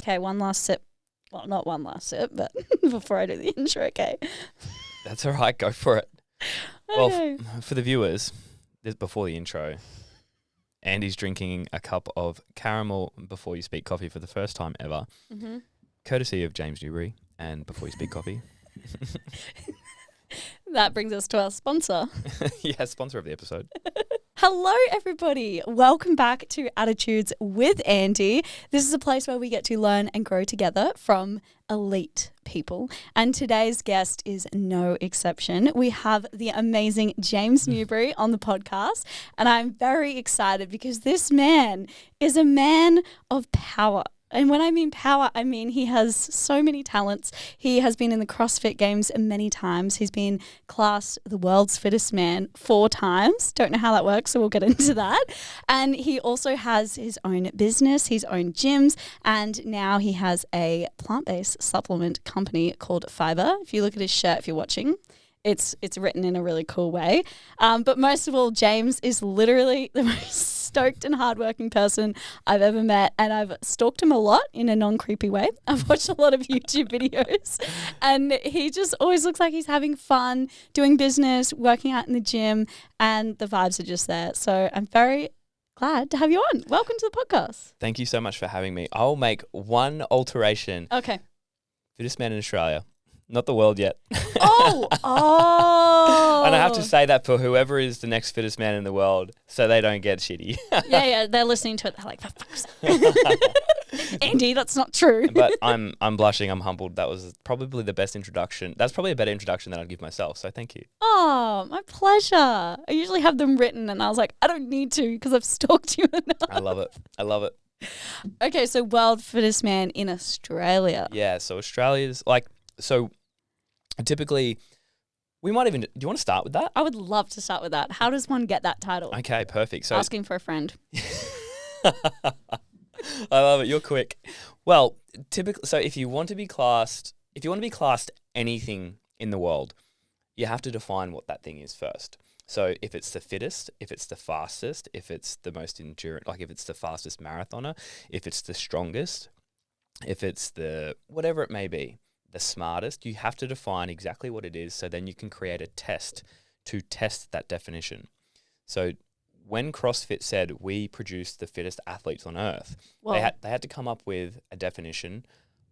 Okay, one last sip. Well, not one last sip, but before I do the intro, okay? That's all right. Go for it. Well, Okay. for the viewers, this before the intro, Andy's drinking a cup of caramel before you speak coffee for the first time ever, courtesy of James Newbury and Before You Speak Coffee. That brings us to our sponsor. Yeah, sponsor of the episode. Hello, everybody. Welcome back to Attitudes with Andy. This is a place where we get to learn and grow together from elite people. And today's guest is no exception. We have the amazing James Newbury on the podcast. And I'm very excited because this man is a man of power. And when I mean power, I mean he has so many talents. He has been in the CrossFit Games many times. He's been classed the world's fittest man 4 times. Don't know how that works, so we'll get into that. And he also has his own business, his own gyms, and now he has a plant-based supplement company called Fiber. If you look at his shirt, if you're watching, it's written in a really cool way. But most of all, James is literally the most stoked and hardworking person I've ever met, and I've stalked him a lot in a non-creepy way. I've watched a lot of YouTube videos, and he just always looks like he's having fun, doing business, working out in the gym, and the vibes are just there. So I'm very glad to have you on. Welcome to the podcast. Thank you so much for having me. I'll make one alteration. Okay. Fittest man in Australia. Not the world yet. Oh. And I have to say that for whoever is the next fittest man in the world, so they don't get shitty. Yeah, they're listening to it. They're like, for fuck's sake. Andy, that's not true. But I'm blushing. I'm humbled. That was probably the best introduction. That's probably a better introduction than I'd give myself. So thank you. Oh, my pleasure. I usually have them written, and I was like, I don't need to because I've stalked you enough. I love it. I love it. Okay, so world fittest man in Australia. Yeah. So Australia's typically, we might even. Do you want to start with that? I would love to start with that. How does one get that title? Okay, perfect. So asking for a friend. I love it. You're quick. Well, typically, so if you want to be classed anything in the world, you have to define what that thing is first. So if it's the fittest, if it's the fastest, if it's the most endurant, like if it's the fastest marathoner, if it's the strongest, if it's the whatever it may be, the smartest, you have to define exactly what it is, so then you can create a test to test that definition. So when CrossFit said we produce the fittest athletes on earth, they had to come up with a definition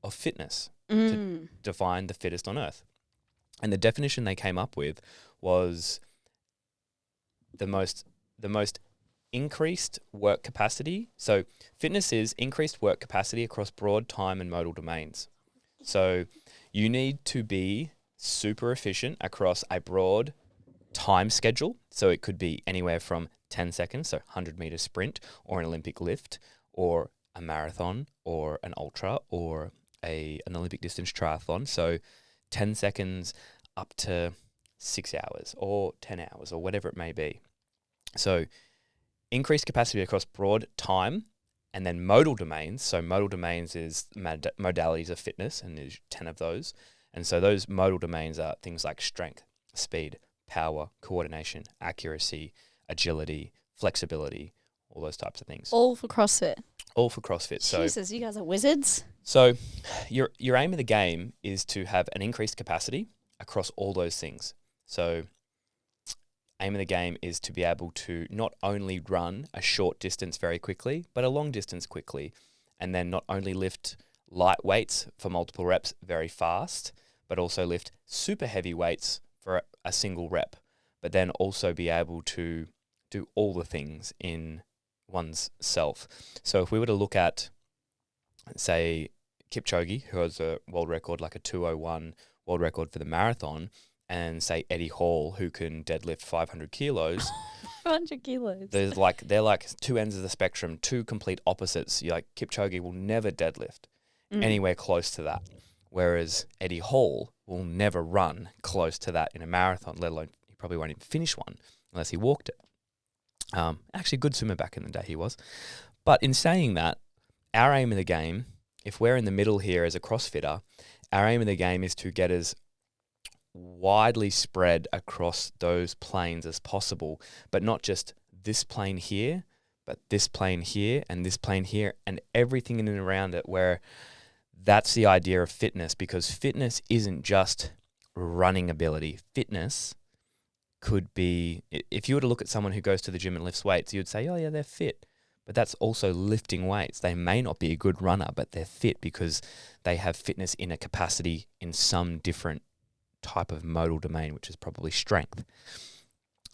of fitness to define the fittest on earth. And the definition they came up with was the most increased work capacity. So fitness is increased work capacity across broad time and modal domains. So you need to be super efficient across a broad time schedule. So it could be anywhere from 10 seconds, so 100-meter sprint, or an Olympic lift, or a marathon, or an ultra, or an Olympic distance triathlon. So 10 seconds up to 6 hours, or 10 hours, or whatever it may be. So increased capacity across broad time. And then modal domains. So modal domains is modalities of fitness, and there's 10 of those. And so those modal domains are things like strength, speed, power, coordination, accuracy, agility, flexibility, all those types of things. All for CrossFit. All for CrossFit. Jesus, you guys are wizards. So your aim of the game is to have an increased capacity across all those things. So aim of the game is to be able to not only run a short distance very quickly, but a long distance quickly. And then not only lift light weights for multiple reps very fast, but also lift super heavy weights for a single rep. But then also be able to do all the things in one's self. So if we were to look at, say, Kipchoge, who has a world record, like a 2:01 world record for the marathon, and say Eddie Hall, who can deadlift 500 kilos. 500 kilos. They're like two ends of the spectrum, two complete opposites. Kipchoge will never deadlift anywhere close to that, whereas Eddie Hall will never run close to that in a marathon, let alone he probably won't even finish one unless he walked it. Actually, a good swimmer back in the day he was. But in saying that, our aim of the game, if we're in the middle here as a CrossFitter, our aim of the game is to get as widely spread across those planes as possible, but not just this plane here, but this plane here and this plane here and everything in and around it, where that's the idea of fitness, because fitness isn't just running ability. Fitness could be, if you were to look at someone who goes to the gym and lifts weights, you'd say, oh yeah, they're fit. But that's also lifting weights. They may not be a good runner, but they're fit because they have fitness in a capacity in some different type of modal domain, which is probably strength.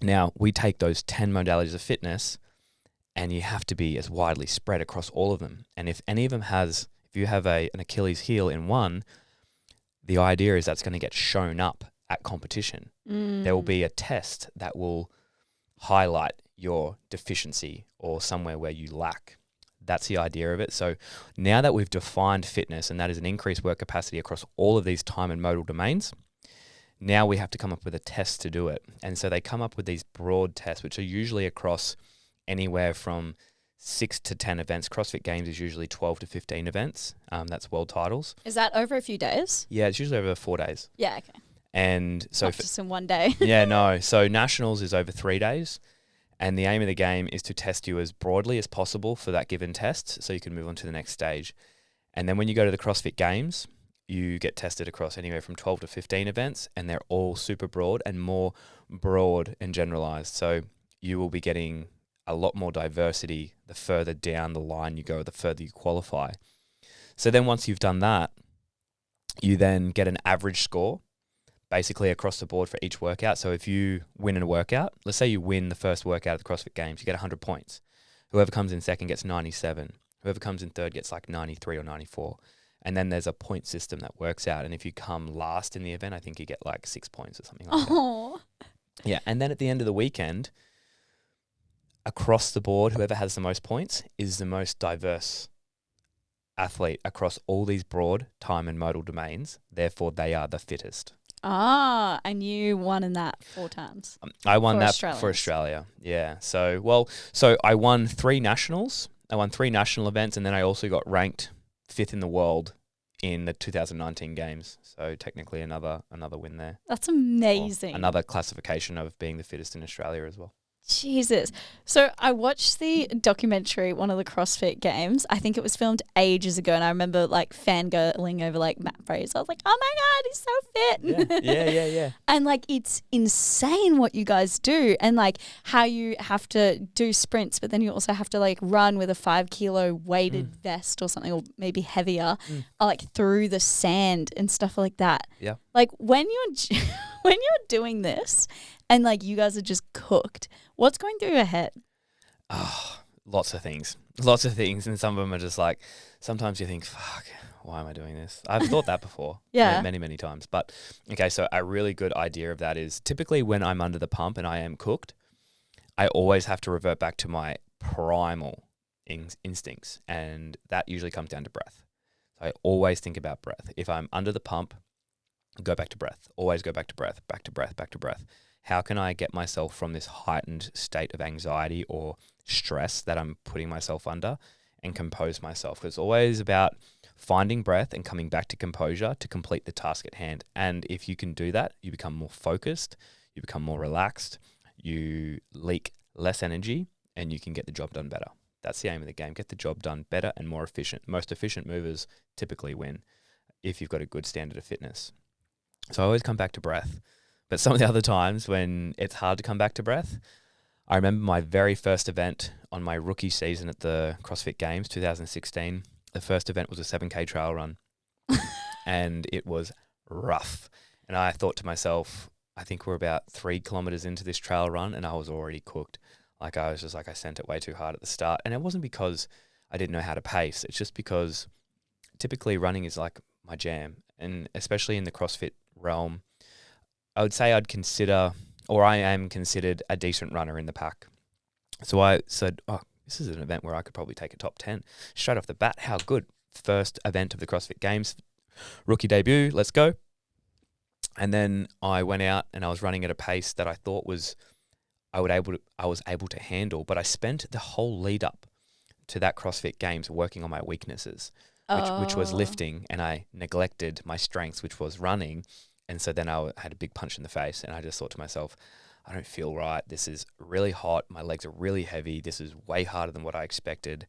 Now, we take those 10 modalities of fitness and you have to be as widely spread across all of them. And if any of them if you have an Achilles heel in one, the idea is that's going to get shown up at competition. There will be a test that will highlight your deficiency or somewhere where you lack. That's the idea of it. So now that we've defined fitness, and that is an increased work capacity across all of these time and modal domains, now we have to come up with a test to do it. And so they come up with these broad tests, which are usually across anywhere from 6 to 10 events. CrossFit Games is usually 12 to 15 events. That's world titles. Is that over a few days? Yeah, it's usually over 4 days. Yeah, okay. And so not just in one day. Yeah, no. So nationals is over 3 days. And the aim of the game is to test you as broadly as possible for that given test so you can move on to the next stage. And then when you go to the CrossFit Games, you get tested across anywhere from 12 to 15 events, and they're all super broad and more broad and generalized. So you will be getting a lot more diversity the further down the line you go, the further you qualify. So then once you've done that, you then get an average score basically across the board for each workout. So if you win in a workout, let's say you win the first workout of the CrossFit Games, you get 100 points. Whoever comes in second gets 97. Whoever comes in third gets like 93 or 94. And then there's a point system that works out. And if you come last in the event, I think you get like 6 points or something like that. Yeah. And then at the end of the weekend, across the board, whoever has the most points is the most diverse athlete across all these broad time and modal domains. Therefore, they are the fittest. And you won in that 4 times. I won that for Australia. Yeah. So I won 3 nationals. I won 3 national events, and then I also got ranked 5th in the world in the 2019 games. So technically another win there. That's amazing. Or another classification of being the fittest in Australia as well. Jesus. So I watched the documentary, one of the CrossFit Games. I think it was filmed ages ago, and I remember like fangirling over like Matt Fraser. I was like, oh my God, he's so fit. Yeah. And like, it's insane what you guys do, and like how you have to do sprints, but then you also have to like run with a 5 kilo weighted vest or something, or maybe heavier, like through the sand and stuff like that. Yeah. Like when you're doing this and like you guys are just cooked, what's going through your head? Oh, lots of things. And some of them are just like, sometimes you think, fuck, why am I doing this? I've thought that before. Yeah. Many, many times. But okay, so a really good idea of that is typically when I'm under the pump and I am cooked, I always have to revert back to my primal instincts. And that usually comes down to breath. So I always think about breath. If I'm under the pump, go back to breath. Always go back to breath, back to breath, back to breath. How can I get myself from this heightened state of anxiety or stress that I'm putting myself under and compose myself? Because it's always about finding breath and coming back to composure to complete the task at hand. And if you can do that, you become more focused, you become more relaxed, you leak less energy, and you can get the job done better. That's the aim of the game. Get the job done better and more efficient. Most efficient movers typically win if you've got a good standard of fitness. So I always come back to breath. But some of the other times when it's hard to come back to breath, I remember my very first event on my rookie season at the CrossFit Games, 2016. The first event was a 7K trail run, and it was rough. And I thought to myself, I think we're about 3 kilometers into this trail run, and I was already cooked. Like I was just like, I sent it way too hard at the start. And it wasn't because I didn't know how to pace. It's just because typically running is like my jam. And especially in the CrossFit realm, I would say I'd consider, or I am considered, a decent runner in the pack. So I said, oh, this is an event where I could probably take a top 10. Straight off the bat, how good. First event of the CrossFit Games, rookie debut, let's go. And then I went out and I was running at a pace that I thought I was able to handle, but I spent the whole lead up to that CrossFit Games working on my weaknesses, which was lifting, and I neglected my strengths, which was running. And so then I had a big punch in the face, and I just thought to myself, I don't feel right. This is really hot. My legs are really heavy. This is way harder than what I expected.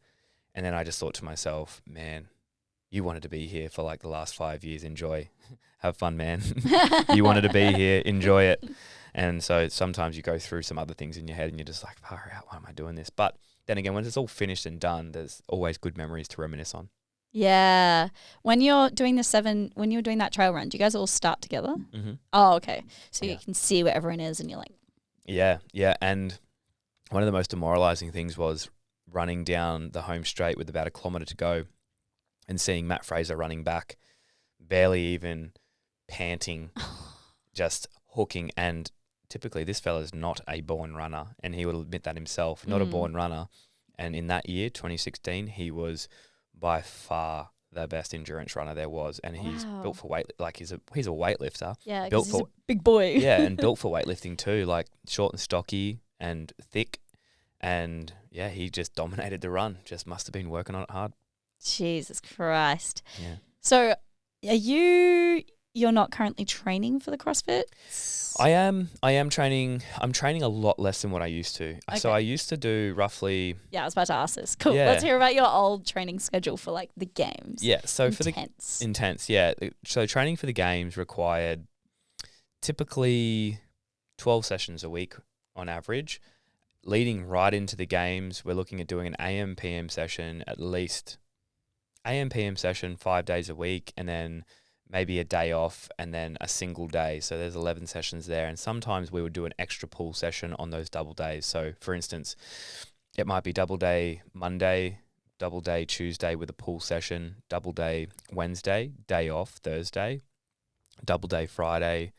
And then I just thought to myself, man, you wanted to be here for like the last 5 years. Enjoy. Have fun, man. You wanted to be here. Enjoy it. And so sometimes you go through some other things in your head and you're just like, far out, why am I doing this? But then again, when it's all finished and done, there's always good memories to reminisce on. Yeah. When you're doing when you're doing that trail run, do you guys all start together? Mm-hmm. Oh, okay. So Yeah. you can see where everyone is and you're like, Yeah. And one of the most demoralizing things was running down the home straight with about 1 kilometre to go and seeing Matt Fraser running back, barely even panting, just hooking. And typically this fella's not a born runner, and he will admit that himself, not a born runner. And in that year, 2016, he was by far the best endurance runner there was, and he's built for weight. Like he's a weightlifter. Yeah, built he's for a big boy. yeah, and built for weightlifting too, like short and stocky and thick. And yeah, he just dominated the run. Just must have been working on it hard. Jesus Christ. Yeah. So you're not currently training for the CrossFit? I am training. I'm training a lot less than what I used to. Okay. So I used to do roughly. Yeah, I was about to ask this. Cool. Yeah. Let's hear about your old training schedule for like the games. Yeah. So Intense. for the intense, yeah. So training for the games required typically 12 sessions a week on average. Leading right into the games, we're looking at doing an AM PM session, at least AM PM session 5 days a week, and then maybe a day off and then a single day. So there's 11 sessions there. And sometimes we would do an extra pull session on those double days. So for instance, it might be double day Monday, double day Tuesday with a pull session, double day Wednesday, day off Thursday, double day Friday,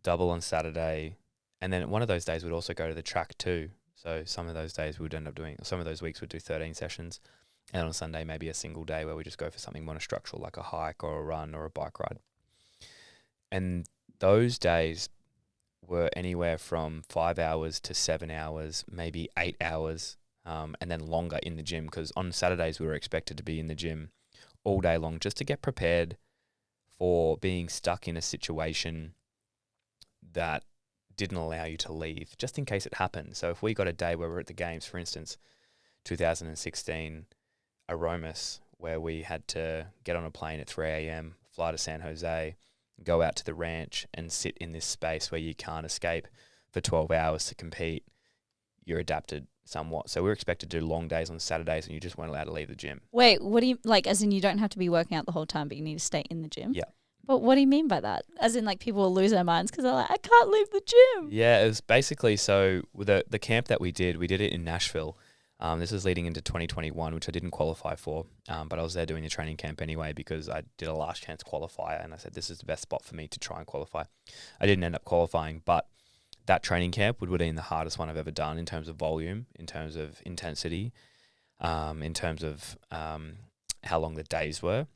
double on Saturday. And then one of those days we'd also go to the track too. So some of those days we would end up doing, some of those weeks we'd do 13 sessions. And on Sunday, maybe a single day where we just go for something monostructural, like a hike or a run or a bike ride. And those days were anywhere from 5 hours to 7 hours, maybe 8 hours, and then longer in the gym. Because on Saturdays, we were expected to be in the gym all day long just to get prepared for being stuck in a situation that didn't allow you to leave, just in case it happened. So if we got a day where we're at the games, for instance, 2016, Aromas, where we had to get on a plane at 3 a.m., fly to San Jose, go out to the ranch and sit in this space where you can't escape for 12 hours to compete, you're adapted somewhat. So we're expected to do long days on Saturdays and you just weren't allowed to leave the gym. Wait, what do you, like, as in you don't have to be working out the whole time, but you need to stay in the gym? Yeah. But what do you mean by that? As in, like, people will lose their minds because they're like, I can't leave the gym. Yeah, it was basically, so with the camp that we did it in Nashville. This was leading into 2021, which I didn't qualify for, but I was there doing the training camp anyway because I did a last chance qualifier and I said this is the best spot for me to try and qualify. I didn't end up qualifying, but that training camp would have been the hardest one I've ever done in terms of volume, in terms of intensity, in terms of how long the days were.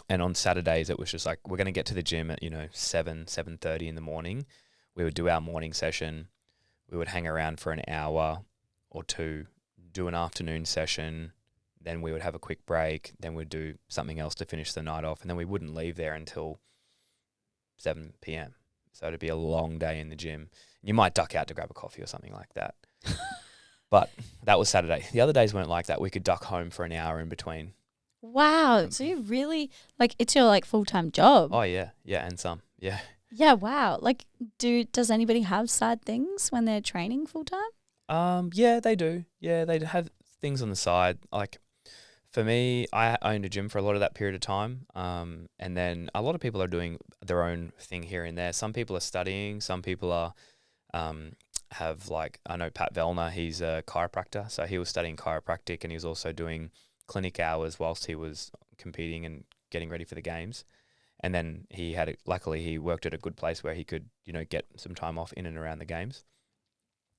And on Saturdays, it was just like, we're going to get to the gym at, 7:30 in the morning. We would do our morning session. We would hang around for an hour or two, do an afternoon session. Then we would have a quick break. Then we'd do something else to finish the night off. And then we wouldn't leave there until 7 p.m. So it'd be a long day in the gym. You might duck out to grab a coffee or something like that. But that was Saturday. The other days weren't like that. We could duck home for an hour in between. Wow. So you really, like, it's your, like, full-time job. Oh, yeah. Yeah, and some. Yeah. Yeah, wow. Like, does anybody have side things when they're training full-time? Yeah, they do. Yeah, they have things on the side. Like, for me, I owned a gym for a lot of that period of time. And then a lot of people are doing their own thing here and there. Some people are studying. Some people are, have, like, I know Pat Vellner, he's a chiropractor. So he was studying chiropractic and he was also doing clinic hours whilst he was competing and getting ready for the games. And then luckily he worked at a good place where he could, get some time off in and around the games.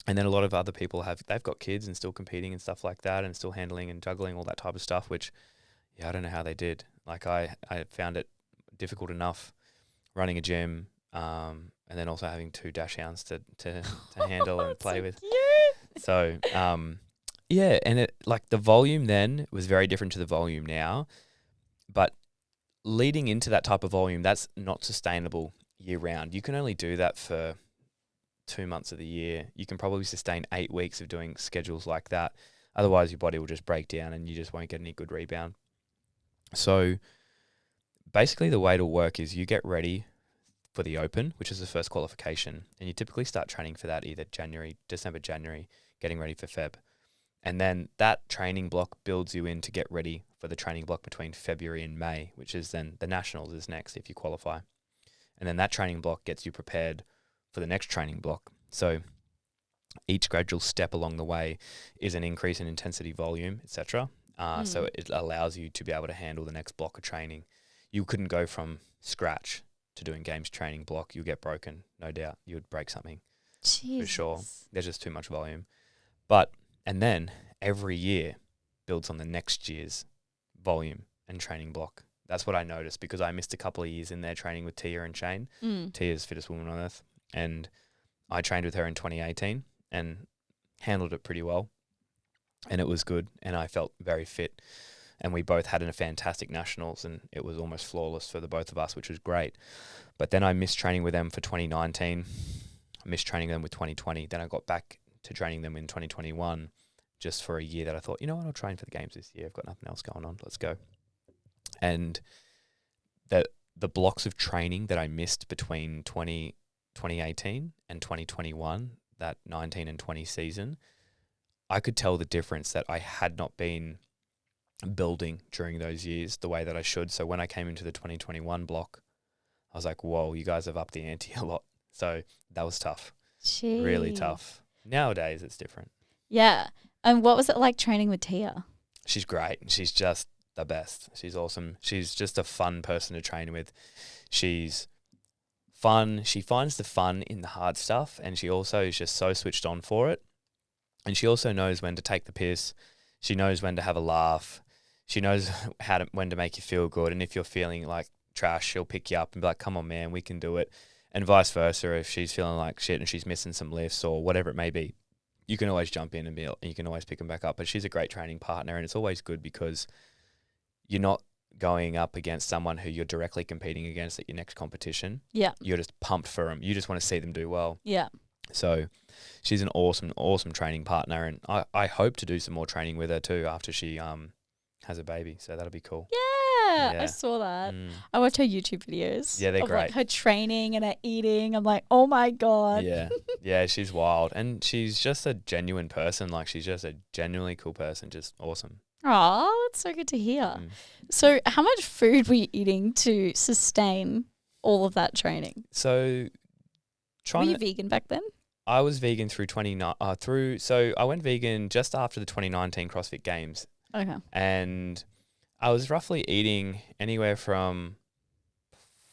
And then a lot of other people they've got kids and still competing and stuff like that and still handling and juggling all that type of stuff, which, yeah, I don't know how they did. Like I found it difficult enough running a gym, and then also having 2 dash hounds to handle and play with. Cute. So, yeah, and it, like, the volume then was very different to the volume now, but leading into that type of volume, that's not sustainable year round. You can only do that for 2 months of the year. You can probably sustain 8 weeks of doing schedules like that. Otherwise, your body will just break down and you just won't get any good rebound. So basically the way it'll work is you get ready for the Open, which is the first qualification, and you typically start training for that either December, January, getting ready for Feb. And then that training block builds you in to get ready for the training block between February and May, which is then the Nationals is next if you qualify. And then that training block gets you prepared for the next training block. So each gradual step along the way is an increase in intensity, volume, etc. So it allows you to be able to handle the next block of training. You couldn't go from scratch to doing games training block. You'll get broken, no doubt. You would break something. Jesus. For sure. There's just too much volume. And then every year builds on the next year's volume and training block. That's what I noticed because I missed a couple of years in there training with Tia and Shane. Tia's fittest woman on earth. And I trained with her in 2018 and handled it pretty well. And it was good. And I felt very fit. And we both had a fantastic nationals and it was almost flawless for the both of us, which was great. But then I missed training with them for 2019. I missed training them with 2020. Then I got back to training them in 2021 just for a year that I thought, you know what, I'll train for the games this year. I've got nothing else going on. Let's go. And the blocks of training that I missed between 2018 and 2021, that 19 and 20 season, I could tell the difference that I had not been building during those years the way that I should. So when I came into the 2021 block, I was like, whoa, you guys have upped the ante a lot. So that was tough. Jeez. Really tough. Nowadays it's different. Yeah. And what was it like training with Tia? She's great. She's just the best. She's awesome. She's just a fun person to train with. She's fun. She finds the fun in the hard stuff, and she also is just so switched on for it. And she also knows when to take the piss. She knows when to have a laugh. She knows when to make you feel good. And if you're feeling like trash, she'll pick you up and be like, come on, man, we can do it. And vice versa, if she's feeling like shit and she's missing some lifts or whatever it may be, you can always jump in and you can always pick them back up. But she's a great training partner, and it's always good because you're not going up against someone who you're directly competing against at your next competition. Yeah. You're just pumped for them. You just want to see them do well. Yeah. So she's an awesome, awesome training partner, and I hope to do some more training with her too after she has a baby. So that'll be cool. Yeah. I saw that. I watch her YouTube videos. Yeah, they're great. Like her training and her eating. I'm like, oh my God. Yeah. Yeah, she's wild. And she's just a genuine person. Like, she's just a genuinely cool person. Just awesome. Oh, that's so good to hear. So how much food were you eating to sustain all of that training? So were you vegan back then? I was vegan so I went vegan just after the 2019 CrossFit Games. Okay. And I was roughly eating anywhere from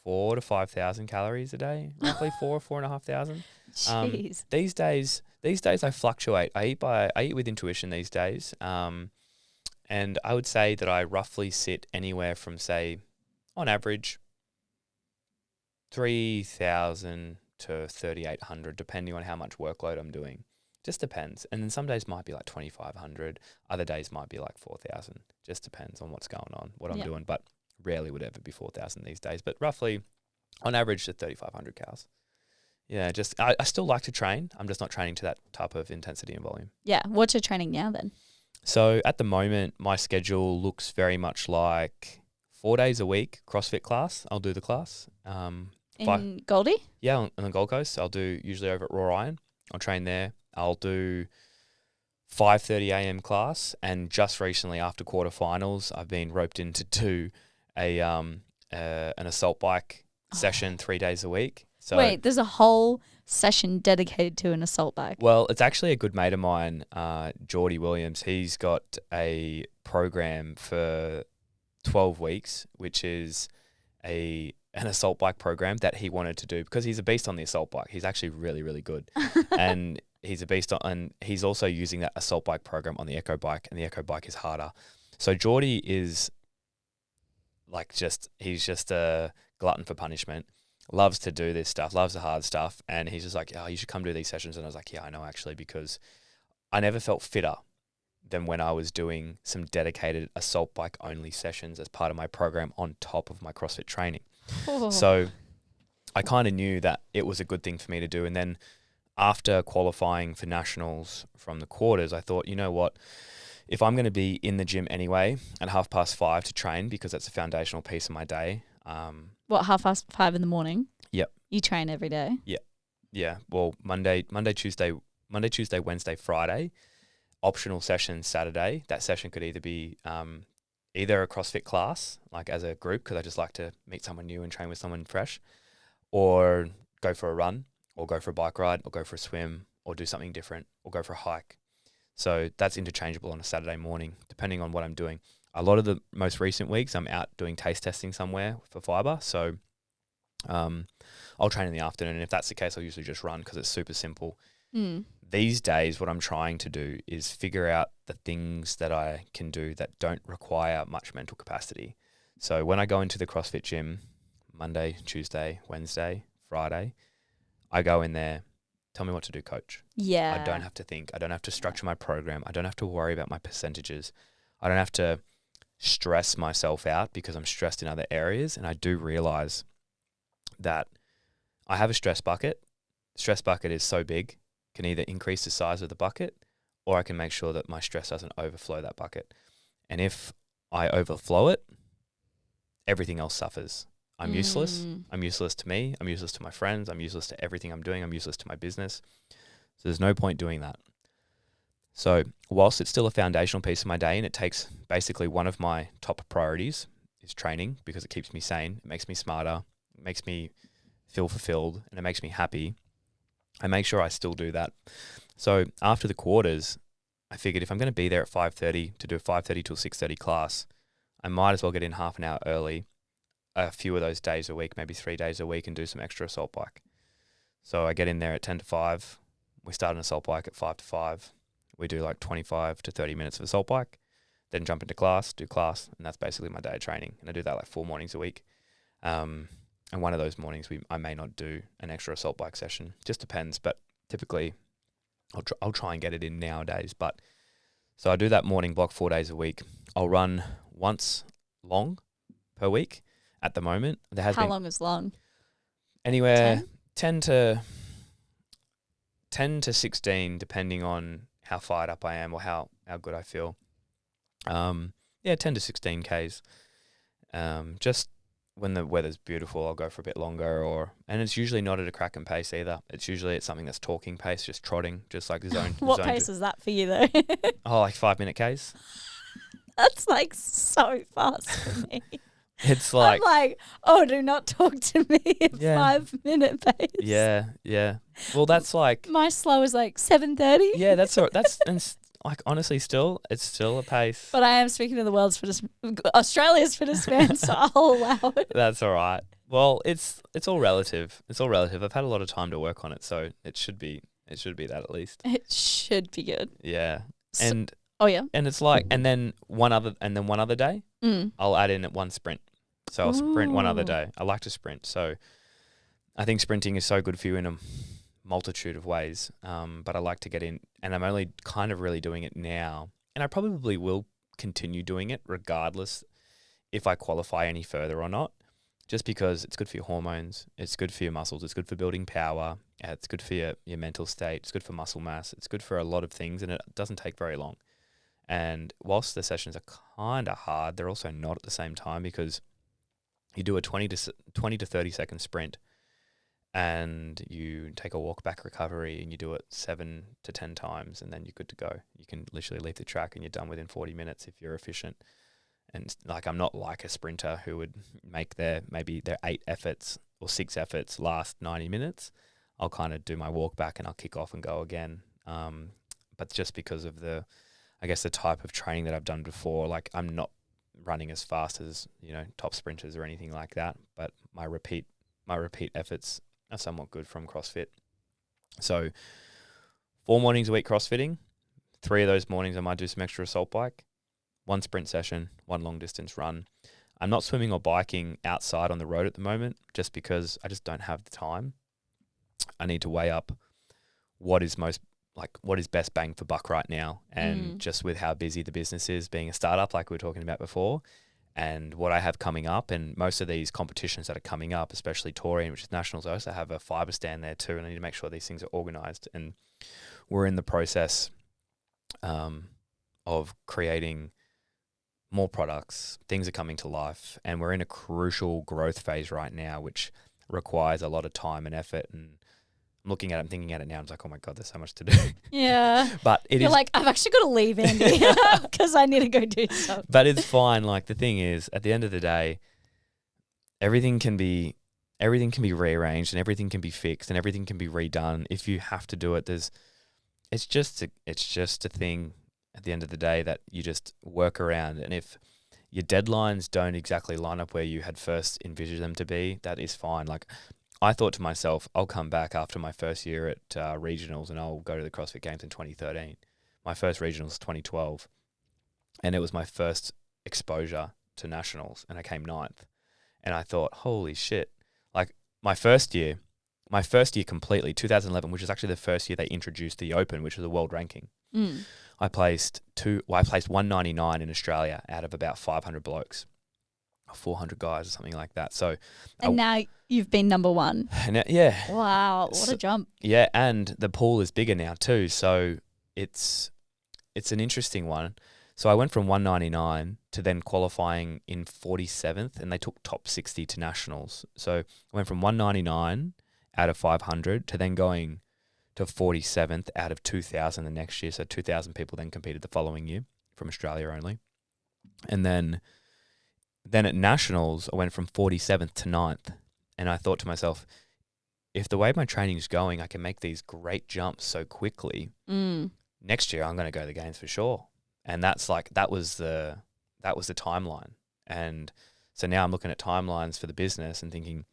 4,000 to 5,000 calories a day, roughly 4,500. Jeez. These days I fluctuate. I eat with intuition these days. And I would say that I roughly sit anywhere from, say, on average, 3,000 to 3,800, depending on how much workload I'm doing. Just depends. And then some days might be like 2,500. Other days might be like 4,000. Just depends on what's going on, what I'm doing. But rarely would ever be 4,000 these days. But roughly, on average, to 3,500 calories. Yeah, I still like to train. I'm just not training to that type of intensity and volume. Yeah. What's your training now then? So at the moment, my schedule looks very much like 4 days a week CrossFit class. I'll do the class. In Goldie? Yeah, on the Gold Coast. I'll do usually over at Raw Iron. I'll train there. I'll do 5:30 a.m. class, and just recently after quarterfinals, I've been roped in to do an assault bike session 3 days a week. So wait, there's a whole session dedicated to an assault bike? Well, it's actually a good mate of mine, Geordie Williams. He's got a program for 12 weeks, which is an assault bike program that he wanted to do because he's a beast on the assault bike. He's actually really, really good. And he's a beast and he's also using that assault bike program on the Echo bike, and the Echo bike is harder. So Geordie is he's just a glutton for punishment. Loves to do this stuff, loves the hard stuff. And he's just like, oh, you should come do these sessions. And I was like, yeah, I know actually, because I never felt fitter than when I was doing some dedicated assault bike only sessions as part of my program on top of my CrossFit training. Oh. So I kind of knew that it was a good thing for me to do. And then after qualifying for nationals from the quarters, I thought, you know what, if I'm going to be in the gym anyway at 5:30 to train, because that's a foundational piece of my day. What, 5:30 in the morning? Yep. You train every day? Yeah. Well, Monday, Tuesday, Wednesday, Friday. Optional session Saturday. That session could either be either a CrossFit class, like as a group, because I just like to meet someone new and train with someone fresh, or go for a run, or go for a bike ride, or go for a swim, or do something different, or go for a hike. So that's interchangeable on a Saturday morning, depending on what I'm doing. A lot of the most recent weeks, I'm out doing taste testing somewhere for fiber. So I'll train in the afternoon. And if that's the case, I'll usually just run because it's super simple. These days, what I'm trying to do is figure out the things that I can do that don't require much mental capacity. So when I go into the CrossFit gym, Monday, Tuesday, Wednesday, Friday, I go in there, tell me what to do, coach. Yeah. I don't have to think. I don't have to structure my program. I don't have to worry about my percentages. I don't have to stress myself out because I'm stressed in other areas. And I do realize that I have a stress bucket. Stress bucket is so big, can either increase the size of the bucket, or I can make sure that my stress doesn't overflow that bucket. And if I overflow it, everything else suffers. I'm useless. I'm useless to me. I'm useless to my friends. I'm useless to everything I'm doing. I'm useless to my business. So there's no point doing that. So whilst it's still a foundational piece of my day, and it takes basically one of my top priorities is training, because it keeps me sane. It makes me smarter. It makes me feel fulfilled, and it makes me happy. I make sure I still do that. So after the quarters, I figured if I'm going to be there at 5:30 to do a 5:30 till 6:30 class, I might as well get in half an hour early, a few of those days a week, maybe 3 days a week, and do some extra assault bike. So I get in there at 10 to 5. We start an assault bike at 5 to 5. We do like 25 to 30 minutes of assault bike, then jump into class, do class, and that's basically my day of training. And I do that like 4 mornings a week. And one of those mornings I may not do an extra assault bike session. Just depends, but typically I'll try and get it in nowadays. But so I do that morning block 4 days a week. I'll run once long per week at the moment. How long is long? Anywhere 10 to 16, depending on how fired up I am or how good I feel. 10 to 16 Ks. Just when the weather's beautiful, I'll go for a bit longer, and it's usually not at a cracking pace either. It's usually at something that's talking pace, just trotting, just like the zone. What pace is that for you though? Like 5 minute Ks. That's like so fast for me. It's like, I'm like, oh, do not talk to me at 5 minute pace. Yeah. Well, that's like my slow is like 7:30. Yeah, that's and like honestly, it's still a pace. But I am speaking to the world's fittest, Australia's fittest man, so I'll allow it. That's all right. Well, it's all relative. It's all relative. I've had a lot of time to work on it, so it should be that at least. It should be good. Yeah. And it's like, and then one other day, I'll add in one sprint. So I'll sprint one other day. I like to sprint, so I think sprinting is so good for you in a multitude of ways. But I like to get in, and I'm only kind of really doing it now, and I probably will continue doing it regardless if I qualify any further or not, just because it's good for your hormones, it's good for your muscles, it's good for building power, it's good for your mental state, it's good for muscle mass, it's good for a lot of things, and it doesn't take very long. And whilst the sessions are kind of hard, they're also not at the same time, because you do a 20 to 30 second sprint, and you take a walk back recovery, and you do it 7 to 10 times, and then you're good to go. You can literally leave the track and you're done within 40 minutes if you're efficient. And like, I'm not like a sprinter who would make their 8 efforts or 6 efforts last 90 minutes. I'll kind of do my walk back and I'll kick off and go again. But just because of the type of training that I've done before, like I'm not running as fast as, top sprinters or anything like that. But my repeat efforts are somewhat good from CrossFit. So 4 mornings a week CrossFitting. 3 of those mornings I might do some extra assault bike. 1 sprint session, 1 long distance run. I'm not swimming or biking outside on the road at the moment, just because I just don't have the time. I need to weigh up what is best bang for buck right now. And just with how busy the business is, being a startup like we were talking about before, and what I have coming up, and most of these competitions that are coming up, especially Taurine, which is nationals, I also have a fiber stand there too, and I need to make sure these things are organised. And we're in the process of creating more products. Things are coming to life, and we're in a crucial growth phase right now, which requires a lot of time and effort. And I'm looking at it and thinking at it now. I'm like, oh my God, there's so much to do. Yeah. But You're like, I've actually got to leave, Andy, because I need to go do stuff. But it's fine. Like, the thing is, at the end of the day, everything can be rearranged, and everything can be fixed, and everything can be redone. If you have to do it, it's just a thing at the end of the day that you just work around. And if your deadlines don't exactly line up where you had first envisioned them to be, that is fine. Like, I thought to myself, I'll come back after my first year at regionals, and I'll go to the CrossFit Games in 2013. My first regionals was 2012, and it was my first exposure to nationals, and I came ninth. And I thought, holy shit! Like, my first year completely, 2011, which is actually the first year they introduced the Open, which was a world ranking. I placed 199 in Australia out of about 500 blokes, 400 guys or something like that. So, and now you've been number one. Yeah. Wow, what a jump! Yeah, and the pool is bigger now too. So it's an interesting one. So I went from 199 to then qualifying in 47th, and they took top 60 to nationals. So I went from 199 out of 500 to then going to 47th out of 2,000 the next year. So 2,000 people then competed the following year from Australia only. And then at nationals, I went from 47th to 9th. And I thought to myself, if the way my training is going, I can make these great jumps so quickly. Next year, I'm going to go to the games for sure. And that was the timeline. And so now I'm looking at timelines for the business and thinking,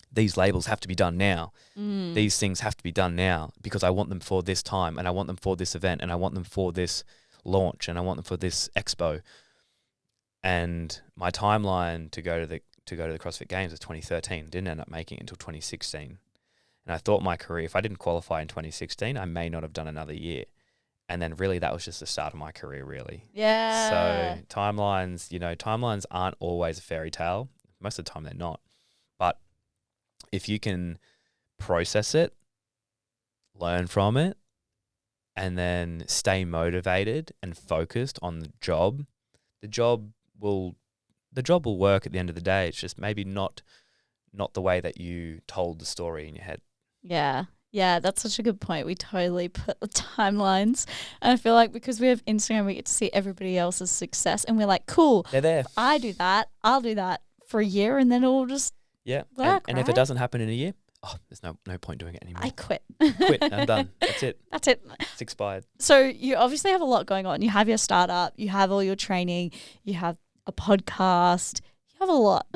these labels have to be done now. These things have to be done now, because I want them for this time, and I want them for this event, and I want them for this launch, and I want them for this expo. And my timeline to go to the CrossFit Games was 2013. Didn't end up making it until 2016. And I thought my career, if I didn't qualify in 2016, I may not have done another year. And then really that was just the start of my career, really. Yeah. So timelines aren't always a fairy tale. Most of the time they're not. But if you can process it, learn from it, and then stay motivated and focused on the job will work at the end of the day. It's just maybe not the way that you told the story in your head. Yeah. Yeah, that's such a good point. We totally put the timelines. And I feel like because we have Instagram, we get to see everybody else's success, and we're like, cool. They're there. If I do that, I'll do that for a year, and then it'll just work, and if it doesn't happen in a year, there's no point doing it anymore. I quit. I'm done. That's it. That's it. It's expired. So you obviously have a lot going on. You have your startup, you have all your training, you have a podcast, you have a lot.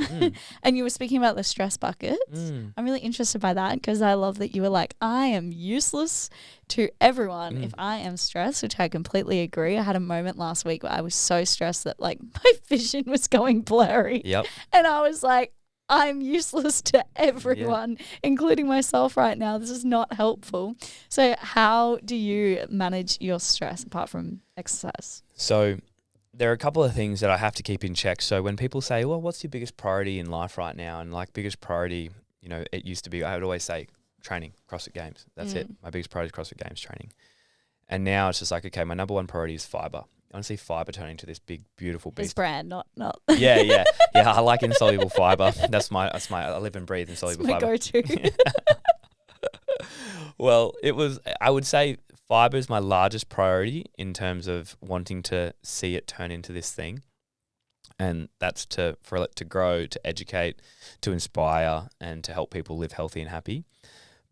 And you were speaking about the stress buckets. I'm really interested by that, because I love that you were like, I am useless to everyone if I am stressed, which I completely agree. I had a moment last week where I was so stressed that like my vision was going blurry. Yep. And I was like, I'm useless to everyone, including myself right now. This is not helpful. So how do you manage your stress apart from exercise? So there are a couple of things that I have to keep in check. So when people say, well, what's your biggest priority in life right now? And like biggest priority, it used to be, I would always say training, CrossFit Games. That's it. My biggest priority is CrossFit Games training. And now it's just like, okay, my number one priority is fiber. I want to see fiber turn into this big, beautiful beast. His brand, not. Yeah. I like insoluble fiber. That's my. I live and breathe insoluble That's my fiber. go-to. Well, I would say fiber is my largest priority in terms of wanting to see it turn into this thing. And that's for it to grow, to educate, to inspire, and to help people live healthy and happy.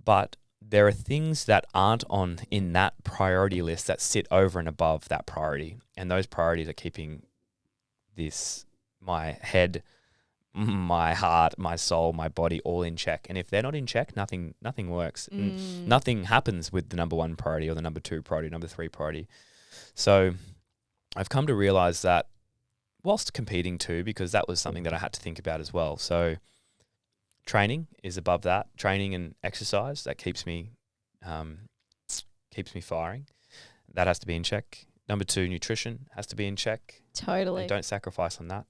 But there are things that aren't in that priority list that sit over and above that priority. And those priorities are keeping my head, my heart, my soul, my body all in check. And if they're not in check, nothing works. Nothing happens with the number one priority or the number two priority, number three priority. So I've come to realize that whilst competing too, because that was something that I had to think about as well. So training is above that. Training and exercise, that keeps me firing. That has to be in check. Number two, nutrition has to be in check. Totally. I don't sacrifice on that.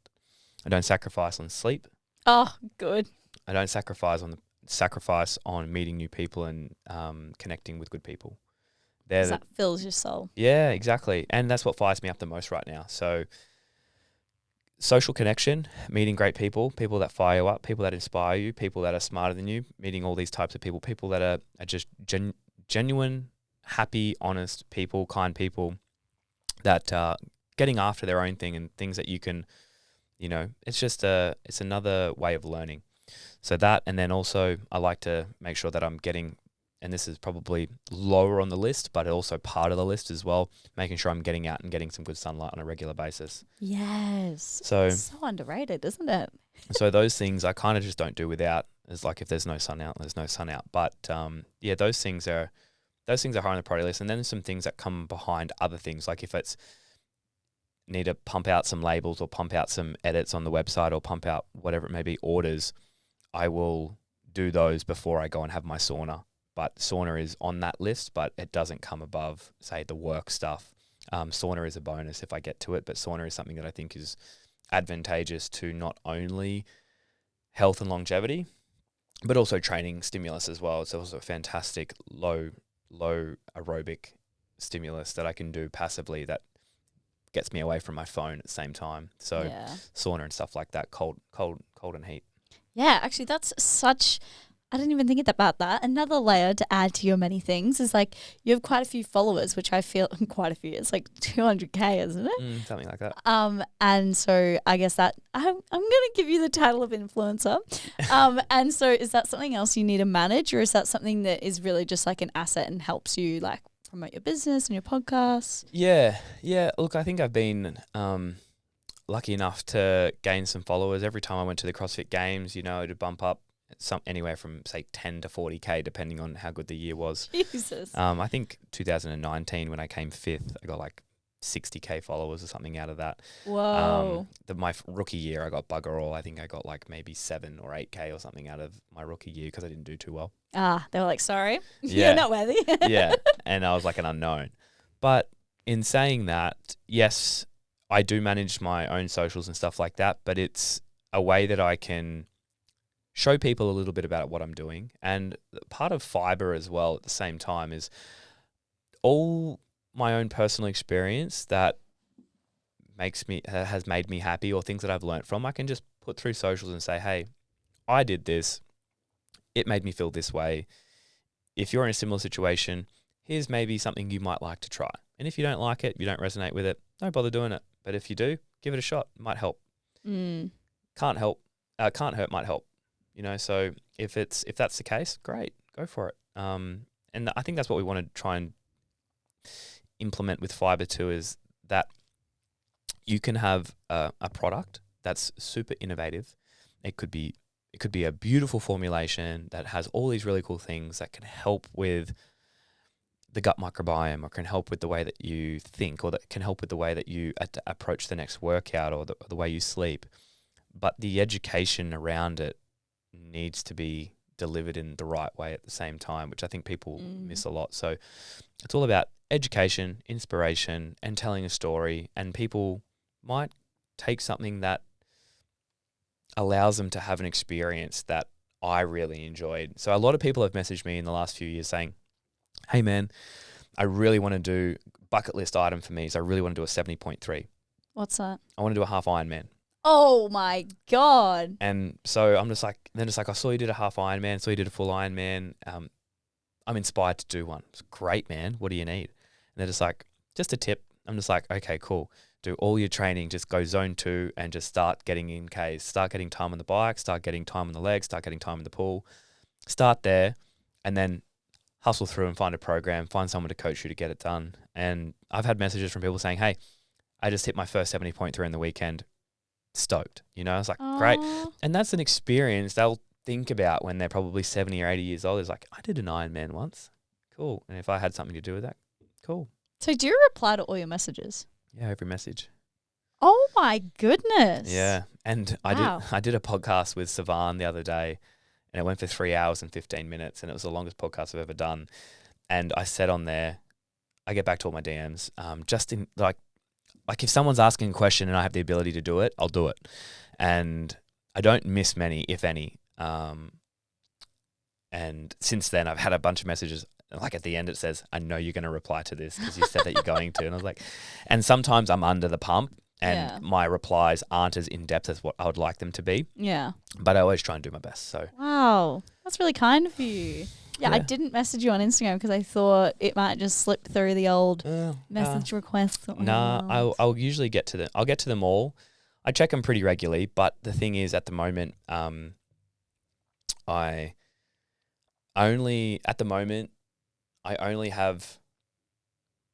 I don't sacrifice on sleep. Oh, good. I don't sacrifice on meeting new people and connecting with good people. They're 'Cause that fills your soul. yeah, exactly. And that's what fires me up the most right now. So social connection, meeting great people, people that fire you up, people that inspire you, people that are smarter than you, meeting all these types of people that are just genuine, happy, honest people, kind people that are getting after their own thing and things that you can, it's just it's another way of learning. So that, and then also I like to make sure that I'm getting, and this is probably lower on the list, but also part of the list as well, making sure I'm getting out and getting some good sunlight on a regular basis. Yes. So Underrated, isn't it? so those things I kind of just don't do without. It's like if there's no sun out, there's no sun out. But yeah, those things are high on the priority list. And then there's some things that come behind other things, like if it's need to pump out some labels or pump out some edits on the website or pump out whatever it may be, orders, I will do those before I go and have my sauna. But sauna is on that list, but it doesn't come above, say, the work stuff. Sauna is a bonus if I get to it, but sauna is something that I think is advantageous to not only health and longevity, but also training stimulus as well. It's also a fantastic low aerobic stimulus that I can do passively that gets me away from my phone at the same time. So sauna and stuff like that, cold and heat. Yeah, actually that's I didn't even think about that. Another layer to add to your many things is like you have quite a few followers, which I feel quite a few. It's like 200K, isn't it? Something like that. And so I guess that I'm going to give you the title of influencer. And so is that something else you need to manage, or is that something that is really just like an asset and helps you like promote your business and your podcast? Yeah. Look, I think I've been lucky enough to gain some followers. Every time I went to the CrossFit Games, to bump up anywhere from say 10 to 40K depending on how good the year was. Jesus. I think 2019 when I came 5th, I got like 60K followers or something out of that. Whoa. My rookie year I got bugger all. I think I got like maybe 7 or 8K or something out of my rookie year because I didn't do too well. They were like, sorry, Yeah. you're not worthy. Yeah, and I was like an unknown. But in saying that, yes, I do manage my own socials and stuff like that, but it's a way that I can show people a little bit about what I'm doing. And part of fiber as well at the same time is all my own personal experience that has made me happy, or things that I've learned from, I can just put through socials and say, hey, I did this. It made me feel this way. If you're in a similar situation, here's maybe something you might like to try. And if you don't like it, you don't resonate with it, don't bother doing it. But if you do, give it a shot. It might help. Can't hurt, might help. So if that's the case, great, go for it. And I think that's what we want to try and implement with fiber too, is that you can have a product that's super innovative. It could be a beautiful formulation that has all these really cool things that can help with the gut microbiome, or can help with the way that you think, or that can help with the way that you approach the next workout, or the way you sleep. But the education around it needs to be delivered in the right way at the same time, which I think people miss a lot. So it's all about education, inspiration, and telling a story. And people might take something that allows them to have an experience that I really enjoyed. So a lot of people have messaged me in the last few years saying, hey man, I really want to do bucket list item for me. So I really want to do a 70.3. What's that? I want to do a half Ironman. Oh my God. And so I'm just like, I saw you did a half Ironman, saw you did a full Ironman. I'm inspired to do one. It's great, man. What do you need? And they're just like, just a tip. I'm just like, okay, cool. Do all your training, just go zone 2 and just start getting in Ks. Start getting time on the bike, start getting time on the legs, start getting time in the pool. Start there and then hustle through and find a program, find someone to coach you to get it done. And I've had messages from people saying, hey, I just hit my first 70.3 in the weekend. Stoked. I was like, great. And that's an experience they'll think about when they're probably 70 or 80 years old. It's like, I did an Ironman once. Cool. And if I had something to do with that, cool. So do you reply to all your messages? Yeah, every message. Oh my goodness. Yeah. And I did a podcast with Savan the other day, and it went for 3 hours and 15 minutes, and it was the longest podcast I've ever done. And I said on there, I get back to all my DMs, just in like if someone's asking a question and I have the ability to do it, I'll do it. And I don't miss many, if any. And since then, I've had a bunch of messages like at the end it says, I know you're going to reply to this because you said that you're going to. And I was like, and sometimes I'm under the pump and my replies aren't as in depth as what I would like them to be. Yeah. But I always try and do my best. So wow, that's really kind of you. Yeah, I Yeah. didn't message you on Instagram because I thought it might just slip through the old message requests. Or I'll usually get to them. I'll get to them all. I check them pretty regularly, but the thing is, at the moment, I only have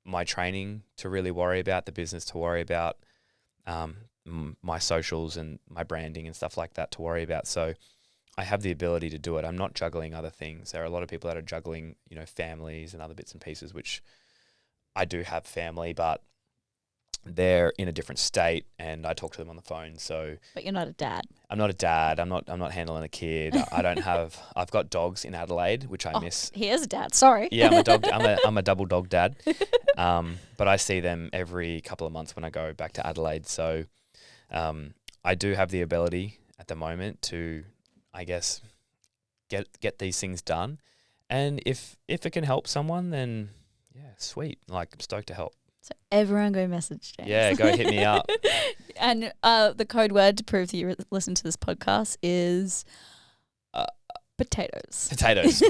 my training to really worry about, the business to worry about, my socials and my branding and stuff like that to worry about. So I have the ability to do it. I'm not juggling other things. There are a lot of people that are juggling, families and other bits and pieces, which I do have family, but they're in a different state and I talk to them on the phone. So But you're not a dad. I'm not a dad. I'm not handling a kid. I've got dogs in Adelaide, which I miss. He is a dad. Sorry. Yeah, I'm a double dog dad. But I see them every couple of months when I go back to Adelaide. So I do have the ability at the moment to, I guess, get these things done. And if it can help someone, then yeah, sweet. Like, I'm stoked to help. So everyone go message James. Yeah, go hit me up. And the code word to prove that you listen to this podcast is potatoes. Potatoes.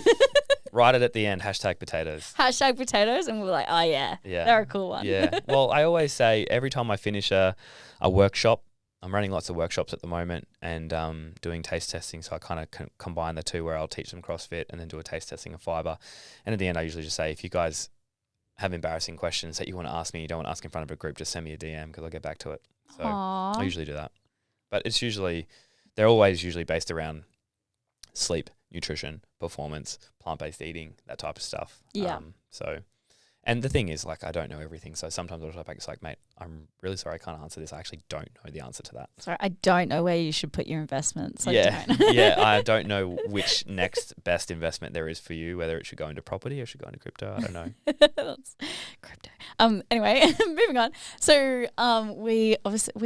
Write it at the end, #potatoes. #potatoes, and we're like, oh yeah, they're a cool one. Yeah. Well, I always say every time I finish a workshop, I'm running lots of workshops at the moment and doing taste testing. So I kind of combine the two, where I'll teach them CrossFit and then do a taste testing of fibre. And at the end, I usually just say, if you guys have embarrassing questions that you want to ask me, you don't want to ask in front of a group, just send me a DM because I'll get back to it. So I usually do that. But they're always usually based around sleep, nutrition, performance, plant-based eating, that type of stuff. Yeah. And the thing is, like, I don't know everything. So sometimes I'll talk back, it's like, mate, I'm really sorry I can't answer this. I actually don't know the answer to that. Sorry, I don't know where you should put your investments. Yeah, I don't know which next best investment there is for you, whether it should go into property or should go into crypto. I don't know. That's crypto. Anyway, moving on. So we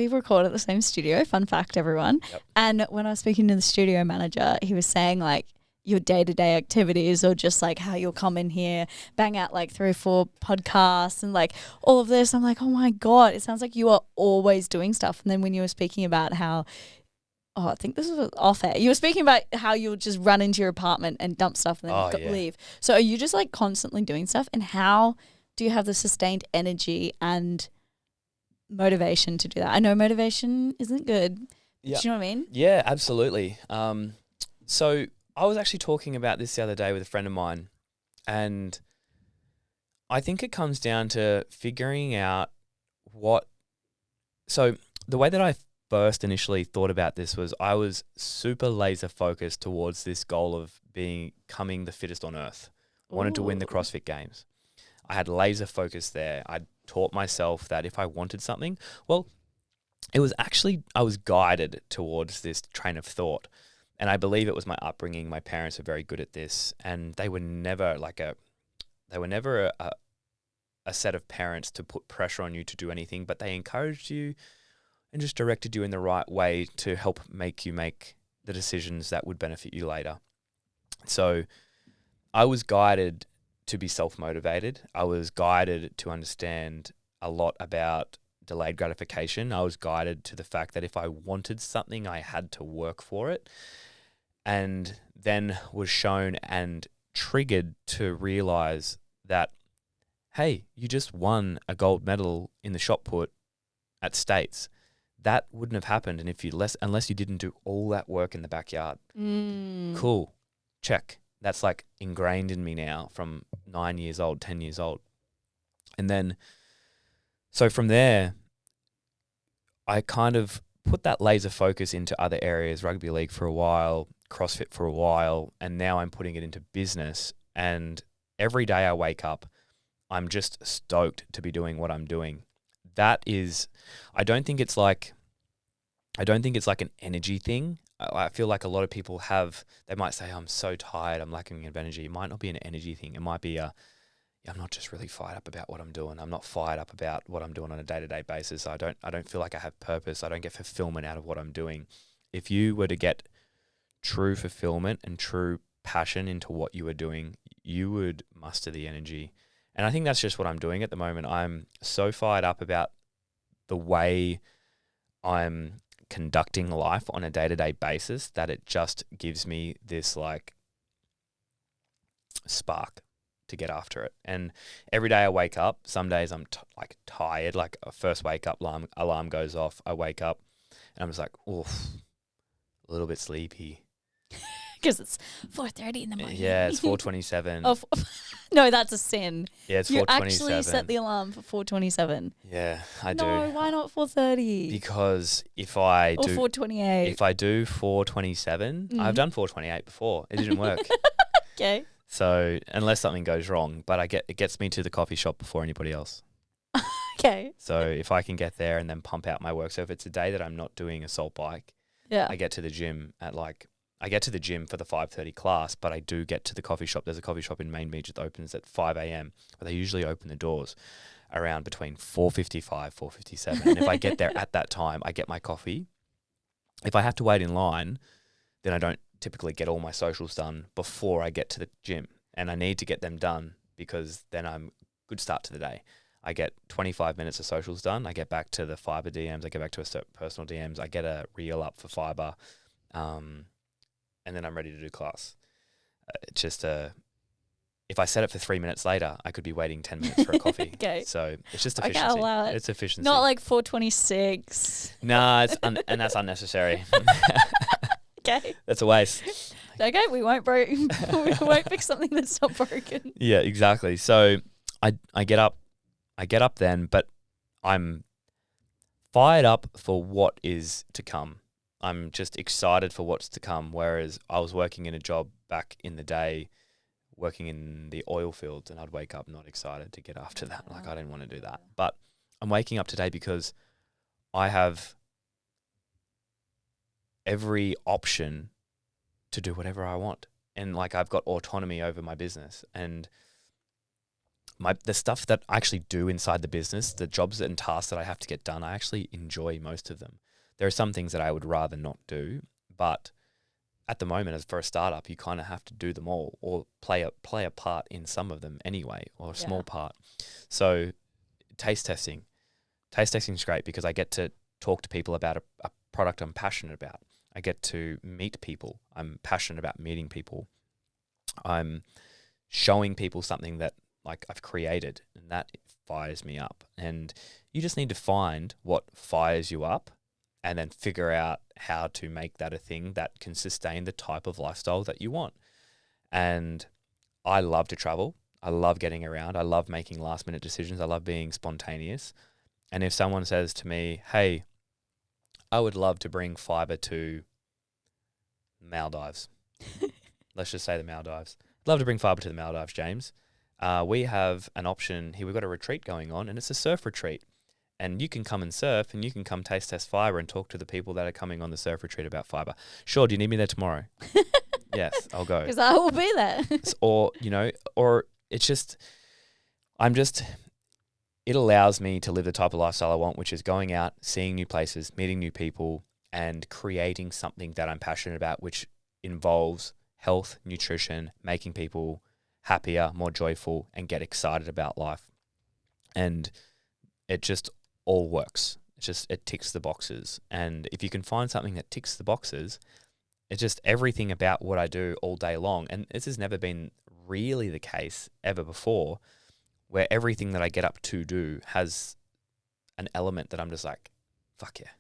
record at the same studio. Fun fact, everyone. Yep. And when I was speaking to the studio manager, he was saying like, your day-to-day activities, or just like how you'll come in here, bang out like 3 or 4 podcasts and like all of this. I'm like, oh my God, it sounds like you are always doing stuff. And then when you were speaking about how, I think this was off air, you were speaking about how you'll just run into your apartment and dump stuff and then leave. So are you just like constantly doing stuff? And how do you have the sustained energy and motivation to do that? I know motivation isn't good. Yeah. Do you know what I mean? Yeah, absolutely. So I was actually talking about this the other day with a friend of mine, and I think it comes down to figuring out so the way that I first initially thought about this was I was super laser focused towards this goal of becoming the fittest on earth. I wanted to win the CrossFit Games. I had laser focus there. I taught myself that if I wanted something, well, I was guided towards this train of thought. And I believe it was my upbringing. My parents were very good at this, and they were never a set of parents to put pressure on you to do anything, but they encouraged you and just directed you in the right way to help make you make the decisions that would benefit you later. So I was guided to be self-motivated. I was guided to understand a lot about delayed gratification. I was guided to the fact that if I wanted something, I had to work for it. And then was shown and triggered to realize that, hey, you just won a gold medal in the shot put at States. That wouldn't have happened unless you didn't do all that work in the backyard. Cool. Check. That's like ingrained in me now from 9 years old, 10 years old. And then, so from there, I kind of put that laser focus into other areas, rugby league for a while, CrossFit for a while, and now I'm putting it into business. And every day I wake up, I'm just stoked to be doing what I'm doing. That is, I don't think it's like an energy thing. I feel like a lot of people they might say, I'm so tired, I'm lacking of energy. It might not be an energy thing. It might be I'm not just really fired up about what I'm doing. I'm not fired up about what I'm doing on a day-to-day basis. I don't feel like I have purpose. I don't get fulfillment out of what I'm doing. If you were to get true fulfillment and true passion into what you are doing, you would muster the energy. And I think that's just what I'm doing at the moment. I'm so fired up about the way I'm conducting life on a day-to-day basis that it just gives me this like spark to get after it. And every day I wake up, some days I'm like tired, like a first wake up alarm goes off, I wake up and I'm just like, oof, a little bit sleepy. Because it's 4:30 in the morning. Yeah, it's 4:27. Oh, no, that's a sin. Yeah, it's 4:27. You actually set the alarm for 4:27. Yeah, I do. No, why not 4:30? Because if I or do 4:28. If I do 4:27, I've done 4:28 before. It didn't work. Okay. So unless something goes wrong, but it gets me to the coffee shop before anybody else. Okay. So if I can get there and then pump out my work. So if it's a day that I'm not doing assault bike, Yeah. I get to the gym for the 5:30 class, but I do get to the coffee shop. There's a coffee shop in Main Beach that opens at 5 a.m. But they usually open the doors around between 4:55, 4:57. And if I get there at that time, I get my coffee. If I have to wait in line, then I don't typically get all my socials done before I get to the gym. And I need to get them done because then I'm good start to the day. I get 25 minutes of socials done. I get back to the fiber DMs. I get back to personal DMs. I get a reel up for fiber. And then I'm ready to do class. It's just if I set it for 3 minutes later, I could be waiting 10 minutes for a coffee. Okay. So it's just I efficiency. can't allow it. It's efficiency. Not like 4:26. Nah, and that's unnecessary. Okay. That's a waste. Okay, we won't fix something that's not broken. Yeah, exactly. So I get up then, but I'm fired up for what is to come. I'm just excited for what's to come. Whereas I was working in a job back in the day, working in the oil fields, and I'd wake up not excited to get after that. Like I didn't want to do that. But I'm waking up today because I have every option to do whatever I want. And like I've got autonomy over my business and the stuff that I actually do inside the business, the jobs and tasks that I have to get done, I actually enjoy most of them. There are some things that I would rather not do, but at the moment, as for a startup, you kind of have to do them all or play a part in some of them anyway, or a small part. So taste testing is great because I get to talk to people about a product I'm passionate about. I get to meet people. I'm passionate about meeting people. I'm showing people something that like I've created, and that fires me up. And you just need to find what fires you up and then figure out how to make that a thing that can sustain the type of lifestyle that you want. And I love to travel. I love getting around. I love making last minute decisions. I love being spontaneous. And if someone says to me, hey, I would love to bring fiber to Maldives. Let's just say the Maldives. I'd love to bring fiber to the Maldives, James. We have an option here. We've got a retreat going on, and it's a surf retreat. And you can come and surf, and you can come taste test fiber and talk to the people that are coming on the surf retreat about fiber. Sure, do you need me there tomorrow? Yes, I'll go. Because I will be there. Or it's just, it allows me to live the type of lifestyle I want, which is going out, seeing new places, meeting new people, and creating something that I'm passionate about, which involves health, nutrition, making people happier, more joyful, and get excited about life. And it just all works. It ticks the boxes. And if you can find something that ticks the boxes, it's just everything about what I do all day long. And this has never been really the case ever before, where everything that I get up to do has an element that I'm just like, fuck yeah,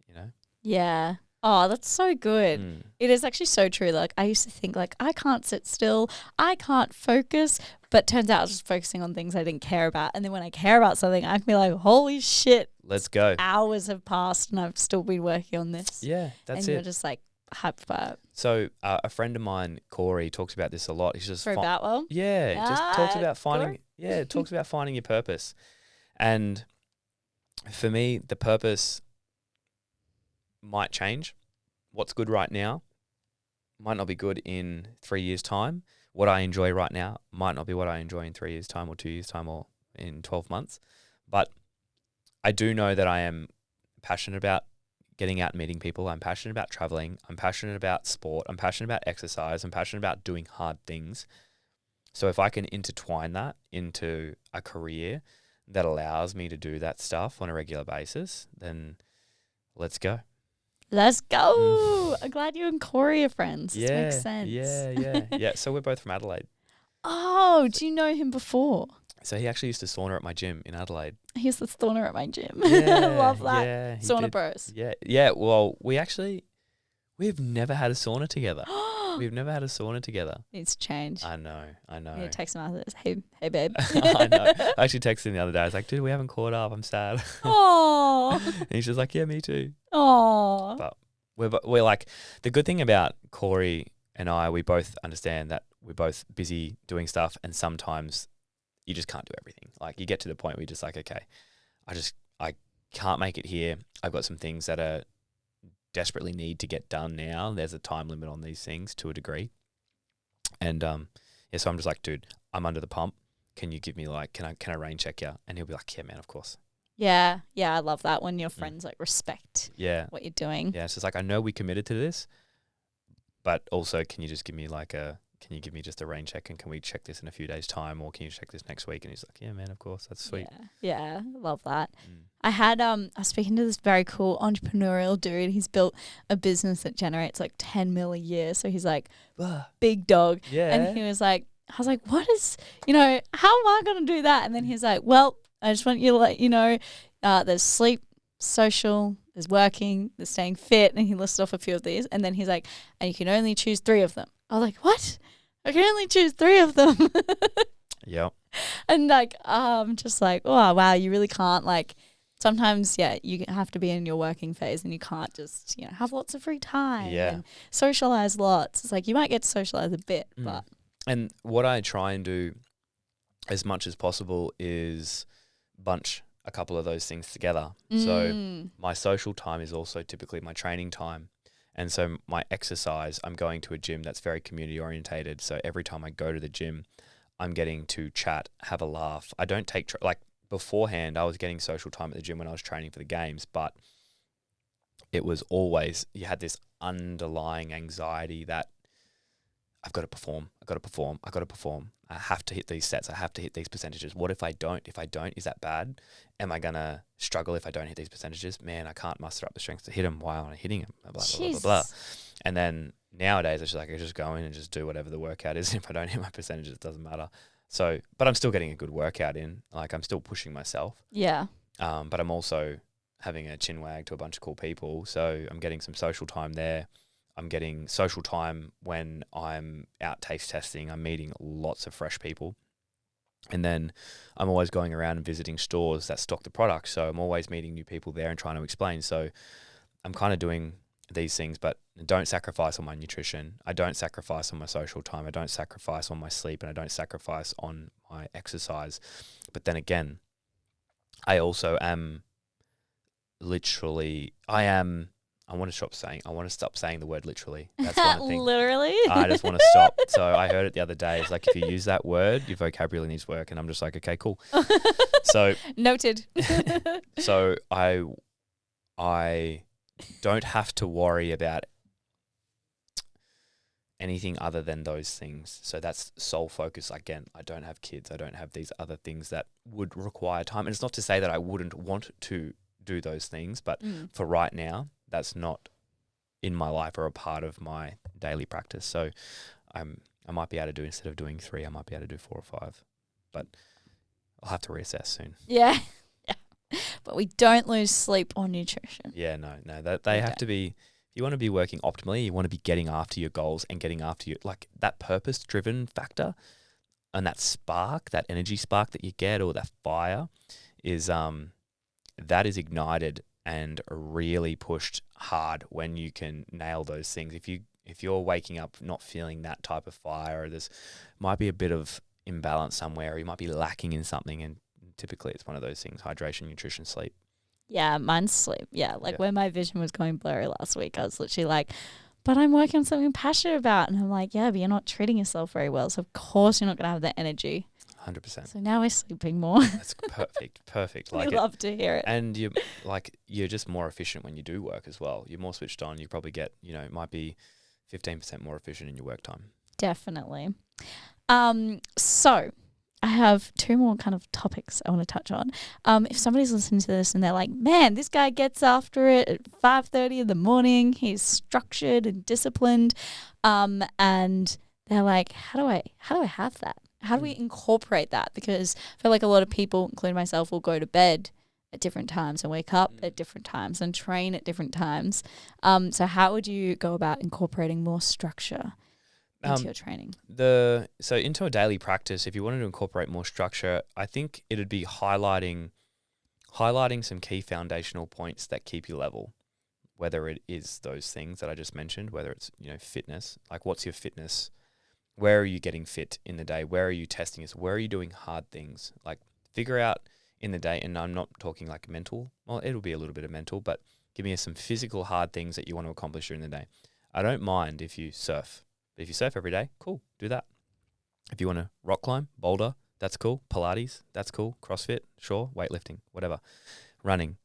you know? Yeah. Oh, that's so good. Mm. It is actually so true. Like I used to think like I can't sit still, I can't focus, but turns out I was just focusing on things I didn't care about. And then when I care about something, I can be like, holy shit. Let's go. Hours have passed and I've still been working on this. Yeah, that's it. And you're just like hyped by it. So a friend of mine, Corey, talks about this a lot. He's just Corey Boutwell? Yeah, just talks about finding Corey? Yeah, talks about finding your purpose. And for me, the purpose might change. What's good right now might not be good in 3 years' time. What I enjoy right now might not be what I enjoy in 3 years' time or 2 years' time or in 12 months. But I do know that I am passionate about getting out and meeting people. I'm passionate about traveling. I'm passionate about sport. I'm passionate about exercise. I'm passionate about doing hard things. So if I can intertwine that into a career that allows me to do that stuff on a regular basis, then let's go. Let's go. I'm glad you and Corey are friends. This Yeah, makes sense. yeah. So we're both from Adelaide. Oh, do you know him before? So he actually used to sauna at my gym in Adelaide. He's the sauna at my gym. Yeah, I love that. Yeah, Sauna bros. Yeah. Well, we've never had a sauna together. We've never had a sauna together. It's changed. I know. You text him after this. Hey, babe. I know. I actually texted him the other day. I was like, dude, we haven't caught up. I'm sad. Oh. And he's just like, yeah, me too. Oh. But we're like, the good thing about Corey and I, we both understand that we're both busy doing stuff, and sometimes you just can't do everything. Like, you get to the point where you're just like, okay, I can't make it here. I've got some things that are desperately need to get done now. There's a time limit on these things to a degree. And so I'm just like, dude, I'm under the pump. Can you give me can I rain check you? And he'll be like, yeah, man, of course. Yeah, I love that when your friends respect what you're doing. Yeah, so it's like, I know we committed to this, but also can you just give me just a rain check, and can we check this in a few days' time, or can you check this next week? And he's like, yeah, man, of course, that's sweet. Yeah, love that. I was speaking to this very cool entrepreneurial dude. He's built a business that generates like 10 mil a year. So he's like, big dog. Yeah. And he was like, I was like, what is, how am I going to do that? And then he's like, well, I just want you to let you know, there's sleep, social, there's working, there's staying fit. And he listed off a few of these. And then he's like, and you can only choose 3 of them. I was like, what? I can only choose 3 of them. Yep. And just like, oh, wow, you really can't sometimes, you have to be in your working phase, and you can't just, have lots of free time and socialize lots. It's like, you might get to socialize a bit, but. And what I try and do as much as possible is bunch a couple of those things together. So my social time is also typically my training time. And so my exercise, I'm going to a gym that's very community orientated. So every time I go to the gym, I'm getting to chat, have a laugh. I don't take, beforehand, I was getting social time at the gym when I was training for the games, but it was always, you had this underlying anxiety that I've got to perform. I have to hit these sets. I have to hit these percentages. What if I don't? If I don't, is that bad? Am I going to struggle if I don't hit these percentages? Man, I can't muster up the strength to hit them. Why aren't I hitting them? Blah, blah, blah, blah, blah. And then nowadays, it's just like, I just go in and just do whatever the workout is. If I don't hit my percentages, it doesn't matter. So, but I'm still getting a good workout in. Like, I'm still pushing myself. Yeah. But I'm also having a chin wag to a bunch of cool people. So I'm getting some social time there. I'm getting social time when I'm out taste testing. I'm meeting lots of fresh people. And then I'm always going around and visiting stores that stock the product. So I'm always meeting new people there and trying to explain. So I'm kind of doing these things, but don't sacrifice on my nutrition. I don't sacrifice on my social time. I don't sacrifice on my sleep, and I don't sacrifice on my exercise. But then again, I also am I want to stop saying the word literally. That's one thing. Literally? I just want to stop. So I heard it the other day. It's like, if you use that word, your vocabulary needs work. And I'm just like, okay, cool. So noted. So I don't have to worry about anything other than those things. So that's sole focus. Again, I don't have kids. I don't have these other things that would require time. And it's not to say that I wouldn't want to do those things, but for right now, that's not in my life or a part of my daily practice. So I might be able to do, instead of doing 3, I might be able to do 4 or 5, but I'll have to reassess soon. Yeah. But we don't lose sleep or nutrition. Yeah, no, they have to be. If you want to be working optimally, you want to be getting after your goals and getting after that purpose-driven factor, and that spark, that energy spark that you get, or that fire, is that is ignited and really pushed hard when you can nail those things. If you're waking up not feeling that type of fire, or there's might be a bit of imbalance somewhere, or you might be lacking in something, and typically it's one of those things: hydration, nutrition, sleep. Yeah, mine's sleep. Yeah, when my vision was going blurry last week, I was literally like, but I'm working on something I'm passionate about. And I'm like, yeah, but you're not treating yourself very well. So of course you're not going to have that energy. 100%. So now we're sleeping more. That's perfect. We Like it. love to hear it. And you're just more efficient when you do work as well. You're more switched on. You probably get, it might be 15% more efficient in your work time. Definitely. So I have 2 more kind of topics I want to touch on. If somebody's listening to this and they're like, man, this guy gets after it at 5:30 in the morning, he's structured and disciplined, and they're like, how do I have that? How do we incorporate that? Because I feel like a lot of people, including myself, will go to bed at different times and wake up at different times and train at different times. So how would you go about incorporating more structure into your training? So into a daily practice, if you wanted to incorporate more structure, I think it'd be highlighting some key foundational points that keep you level, whether it is those things that I just mentioned, whether it's, fitness, like what's your fitness, where are you getting fit in the day, where are you testing this, where are you doing hard things, like figure out in the day, and I'm not talking like mental, well, it'll be a little bit of mental, but give me some physical hard things that you want to accomplish during the day. I don't mind if you surf. If you surf every day, cool, do that. If you want to rock climb, boulder, that's cool. Pilates, that's cool. CrossFit, sure. Weightlifting, whatever. Running.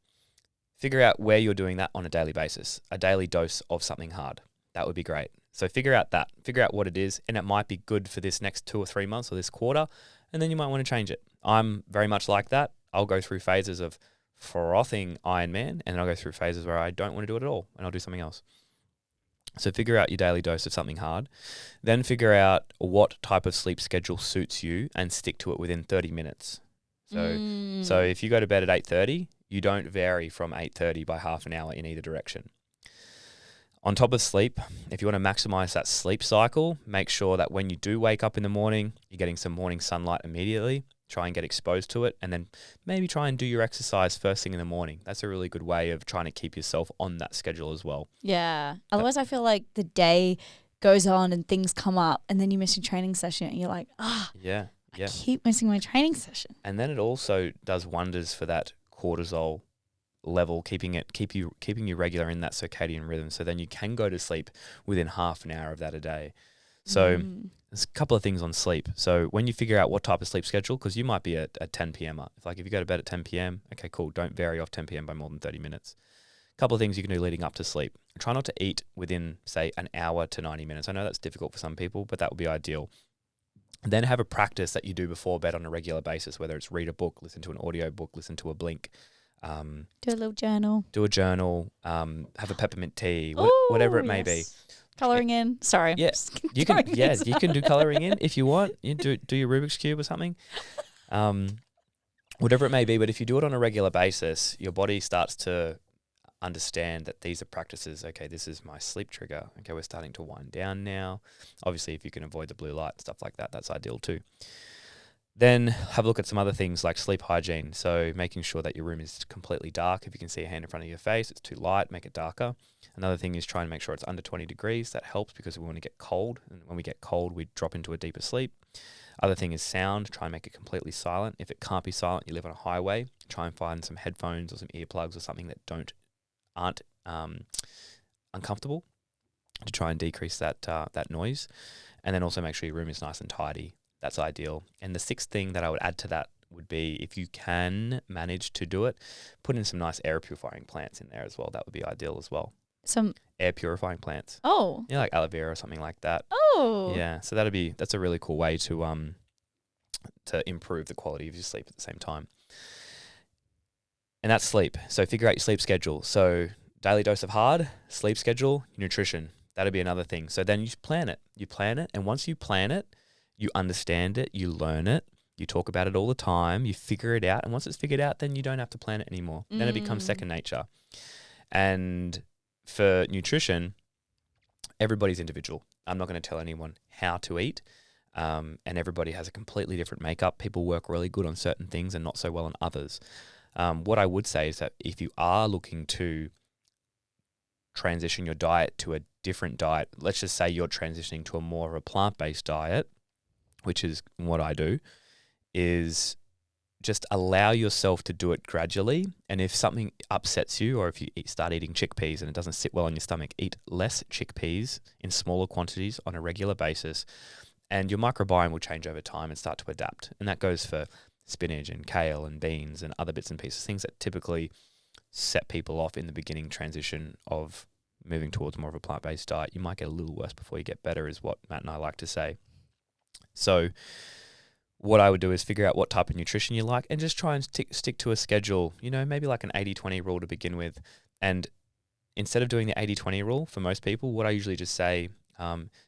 Figure out where you're doing that on a daily basis. A daily dose of something hard. That would be great. So figure out that. Figure out what it is, and it might be good for this next 2 or 3 months or this quarter, and then you might want to change it. I'm very much like that. I'll go through phases of frothing Ironman, and then I'll go through phases where I don't want to do it at all, and I'll do something else. So figure out your daily dose of something hard. Then figure out what type of sleep schedule suits you and stick to it within 30 minutes. So if you go to bed at 8:30, you don't vary from 8:30 by half an hour in either direction. On top of sleep, if you want to maximize that sleep cycle, make sure that when you do wake up in the morning, you're getting some morning sunlight immediately. Try and get exposed to it, and then maybe try and do your exercise first thing in the morning. That's a really good way of trying to keep yourself on that schedule as well. Yeah. Otherwise, I feel like the day goes on and things come up, and then you miss your training session, and you're like, Yeah. I keep missing my training session. And then it also does wonders for that cortisol level, keeping you regular in that circadian rhythm. So then you can go to sleep within half an hour of that a day. So there's a couple of things on sleep. So when you figure out what type of sleep schedule, because you might be a 10 p.m. If you go to bed at 10 p.m., okay, cool. Don't vary off 10 p.m. by more than 30 minutes. A couple of things you can do leading up to sleep. Try not to eat within, say, an hour to 90 minutes. I know that's difficult for some people, but that would be ideal. Then have a practice that you do before bed on a regular basis, whether it's read a book, listen to an audio book, listen to a Blink. Do a little journal. Have a peppermint tea, Ooh, whatever it may be. Colouring in. Sorry. Yeah, you can do colouring in if you want. You do your Rubik's Cube or something. Whatever it may be, but if you do it on a regular basis, your body starts to understand that these are practices. Okay, this is my sleep trigger. Okay, we're starting to wind down now. Obviously, if you can avoid the blue light and stuff like that, that's ideal too. Then have a look at some other things like sleep hygiene. So making sure that your room is completely dark. If you can see a hand in front of your face, it's too light, make it darker. Another thing is try and make sure it's under 20 degrees. That helps because we want to get cold. And when we get cold, we drop into a deeper sleep. Other thing is sound. Try and make it completely silent. If it can't be silent, you live on a highway. Try and find some headphones or some earplugs or something that aren't uncomfortable to try and decrease that noise. And then also make sure your room is nice and tidy. That's ideal. And the 6th thing that I would add to that would be, if you can manage to do it, put in some nice air purifying plants in there as well. That would be ideal as well. Some air purifying plants. Oh. Like aloe vera or something like that. Oh. Yeah. So that's a really cool way to improve the quality of your sleep at the same time. And that's sleep. So figure out your sleep schedule. So daily dose of hard, sleep schedule, nutrition. That'd be another thing. So then you plan it. And once you plan it, you understand it, you learn it, you talk about it all the time, you figure it out. And once it's figured out, then you don't have to plan it anymore. Then it becomes second nature. And for nutrition, everybody's individual. I'm not going to tell anyone how to eat. And everybody has a completely different makeup. People work really good on certain things and not so well on others. What I would say is that if you are looking to transition your diet to a different diet, let's just say you're transitioning to a more of a plant-based diet, which is what I do, is just allow yourself to do it gradually. And if something upsets you, or if you start eating chickpeas and it doesn't sit well on your stomach, eat less chickpeas in smaller quantities on a regular basis and your microbiome will change over time and start to adapt. And that goes for spinach and kale and beans and other bits and pieces, things that typically set people off in the beginning transition of moving towards more of a plant-based diet. You might get a little worse before you get better, is what Matt and I like to say. So what I would do is figure out what type of nutrition you like and just try and stick to a schedule, maybe like an 80-20 rule to begin with. And instead of doing the 80-20 rule, for most people, what I usually just say,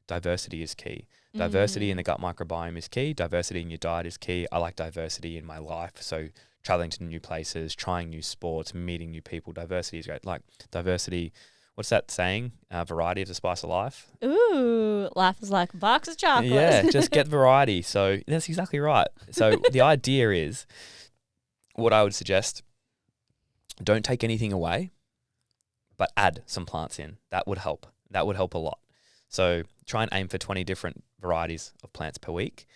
diversity is key. Diversity in the gut microbiome is key. Diversity in your diet is key. I like diversity in my life. So traveling to new places, trying new sports, meeting new people. Diversity is great. Like diversity, what's that saying? Variety is the spice of life. Ooh, life is like a box of chocolates. Yeah, just get variety. So that's exactly right. So the idea is, what I would suggest, don't take anything away, but add some plants in. That would help. That would help a lot. So try and aim for 20 different varieties of plants per week,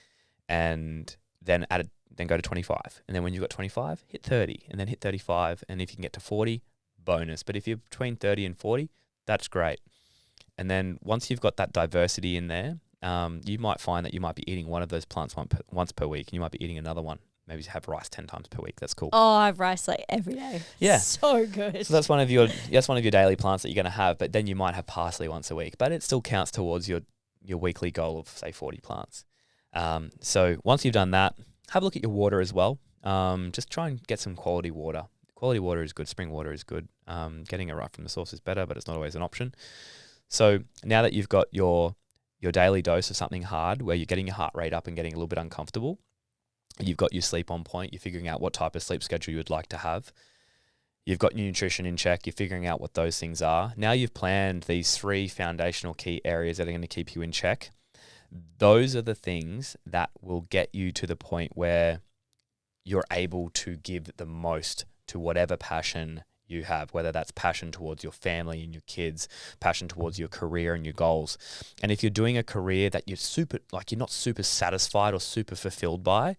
and then then go to 25. And then when you've got 25, hit 30, and then hit 35. And if you can get to 40, bonus. But if you're between 30 and 40, that's great. And then once you've got that diversity in there, you might find that you might be eating one of those plants once per week, and you might be eating another one. Maybe have rice 10 times per week. That's cool. Oh, I have rice like every day. Yeah. So good. So that's one of your daily plants that you're going to have, but then you might have parsley once a week, but it still counts towards your weekly goal of, say, 40 plants. So once you've done that, have a look at your water as well. Just try and get some quality water. Quality water is good. Spring water is good. Getting it right from the source is better, but it's not always an option. So now that you've got your daily dose of something hard where you're getting your heart rate up and getting a little bit uncomfortable, you've got your sleep on point, you're figuring out what type of sleep schedule you would like to have, you've got your nutrition in check, you're figuring out what those things are. Now you've planned these 3 foundational key areas that are going to keep you in check. Those are the things that will get you to the point where you're able to give the most to whatever passion you have, whether that's passion towards your family and your kids, passion towards your career and your goals. And if you're doing a career that you're not super satisfied or super fulfilled by,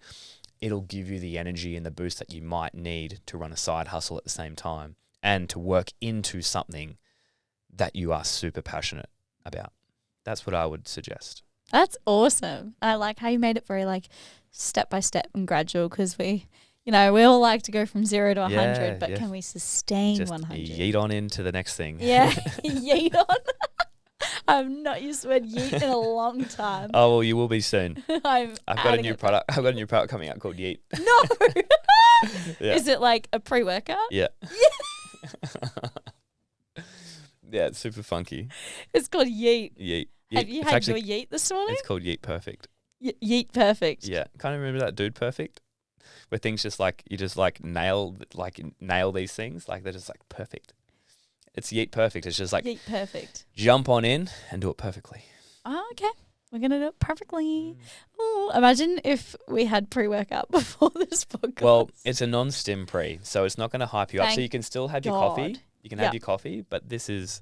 it'll give you the energy and the boost that you might need to run a side hustle at the same time and to work into something that you are super passionate about. That's what I would suggest. That's awesome. I like how you made it very like step by step and gradual, because we all like to go from 0 to 100, but can we sustain just 100? Yeet on into the next thing. Yeah, yeet on. I've not used the word yeet in a long time. Oh, well, you will be soon. I've got a new product. I've got a new product coming out called Yeet. No. Yeah. Is it like a pre-workout? Yeah. Yeah, it's super funky. It's called Yeet. Yeet. Have you had your Yeet this morning? It's called Yeet Perfect. Yeet Perfect. Yeah. Kind of remember that Dude Perfect? Where things just like, you just like nail these things. Like they're just like perfect. It's Yeet Perfect. It's just like Yeet Perfect. Jump on in and do it perfectly. Oh, okay. We're going to do it perfectly. Oh, imagine if we had pre-workout before this podcast. Well, it's a non-stim pre, so it's not going to hype you up. So Thank you can still have your God. coffee. You can have your coffee, but this is,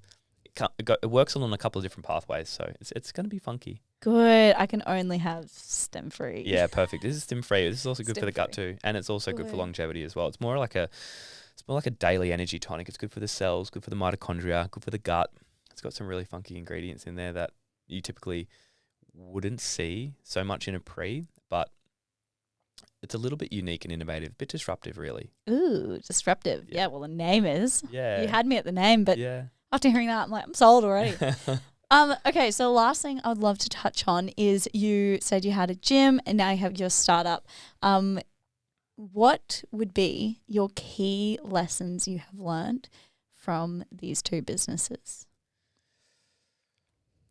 it works on a couple of different pathways, so it's going to be funky. Good. I can only have stem-free. Yeah, perfect. This is stim-free. This is also good for the gut Stim-free. too, and it's also good for longevity as well. It's more like a daily energy tonic. It's good for the cells, good for the mitochondria, good for the gut. It's got some really funky ingredients in there that you typically wouldn't see so much in a pre, but it's a little bit unique and innovative, a bit disruptive, really. Ooh, disruptive. Yeah, well, the name is. Yeah. You had me at the name, but Yeah. after hearing that, I'm like, I'm sold already. Okay, so last thing I would love to touch on is you said you had a gym and now you have your startup. What would be your key lessons you have learned from these 2 businesses?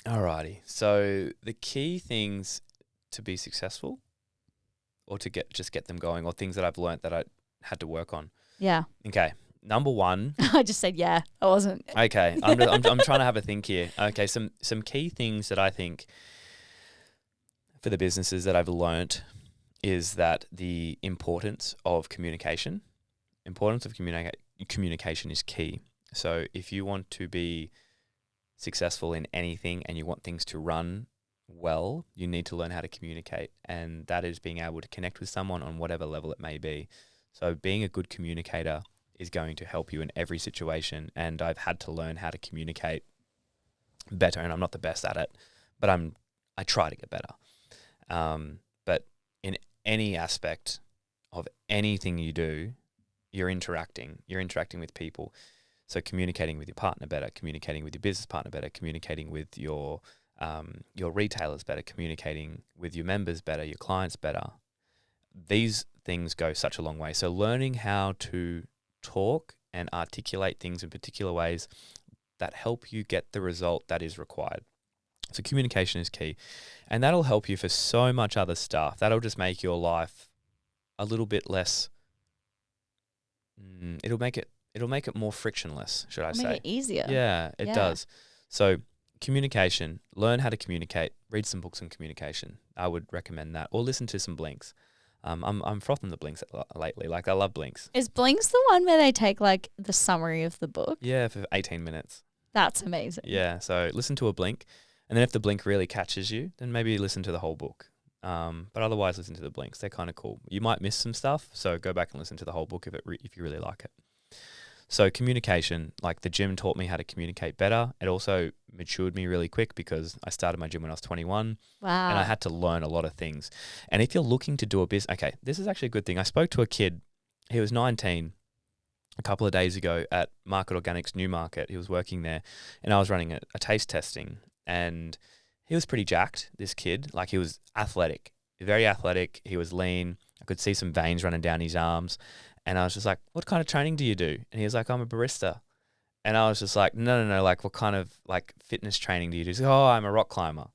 Alrighty. So the key things to be successful, or to get them going, or things that I've learned that I had to work on. Yeah. Okay. Number 1. I just said yeah. I wasn't. Okay. I'm trying to have a think here. Okay. Some key things that I think for the businesses that I've learnt is that the importance of communication. Communication is key. So if you want to be successful in anything and you want things to run well, you need to learn how to communicate, and that is being able to connect with someone on whatever level it may be. So being a good communicator is going to help you in every situation, and I've had to learn how to communicate better, and I'm not the best at it, but I try to get better. But in any aspect of anything you do, you're interacting with people. So communicating with your partner better, communicating with your business partner better, communicating with your retailers better, communicating with your members better, your clients better. These things go such a long way. So learning how to talk and articulate things in particular ways that help you get the result that is required. So communication is key, and that'll help you for so much other stuff. That'll just make your life a little bit less. It'll make it more frictionless, should I say? Make it easier. Yeah, it does. So communication, learn how to communicate. Read some books on communication. I would recommend that, or listen to some Blinks. I'm frothing the Blinks lately. Like, I love Blinks. Is Blinks the one where they take like the summary of the book? Yeah, for 18 minutes. That's amazing. Yeah, so listen to a Blink, and then if the Blink really catches you, then maybe listen to the whole book. But otherwise, listen to the Blinks. They're kind of cool. You might miss some stuff, so go back and listen to the whole book if you really like it. So communication, like the gym taught me how to communicate better. It also matured me really quick because I started my gym when I was 21. Wow. And I had to learn a lot of things. And if you're looking to do a business, okay, this is actually a good thing. I spoke to a kid, he was 19, a couple of days ago at Market Organics Newmarket. He was working there, and I was running a taste testing, and he was pretty jacked, this kid. Like, he was athletic, very athletic. He was lean. I could see some veins running down his arms. And I was just like, what kind of training do you do? And he was like, I'm a barista. And I was just like, no, like, what kind of like fitness training do you do? He's like, oh, I'm a rock climber.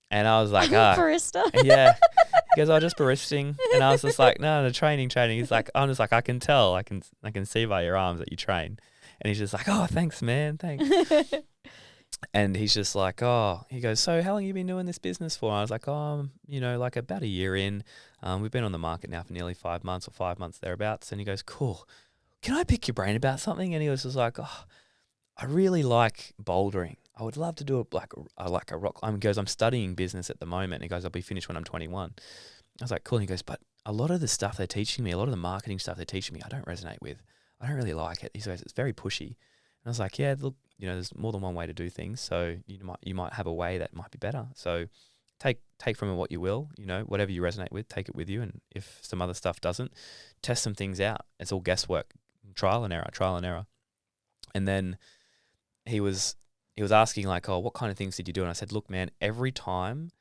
And I was like, barista. Yeah. He goes, just baristing. And I was just like, no, training. He's like, I'm just like, I can tell, I can see by your arms that you train. And he's just like, oh, thanks, man, thanks. And he's just like, he goes, so how long have you been doing this business for? And I was like, like about a year in. We've been on the market now for nearly 5 months or 5 months thereabouts. And he goes, cool. Can I pick your brain about something? And he was just like, I really like bouldering. I would love to do a rock climb. He goes, I'm studying business at the moment. And he goes, I'll be finished when I'm 21. I was like, cool. And he goes, but a lot of the stuff they're teaching me, a lot of the marketing stuff they're teaching me, I don't resonate with. I don't really like it. He goes, it's very pushy. And I was like, yeah, look, there's more than one way to do things. So you might have a way that might be better. So take from it what you will, whatever you resonate with, take it with you. And if some other stuff doesn't, test some things out. It's all guesswork, trial and error. And then he was asking like, what kind of things did you do? And I said, look, man, every time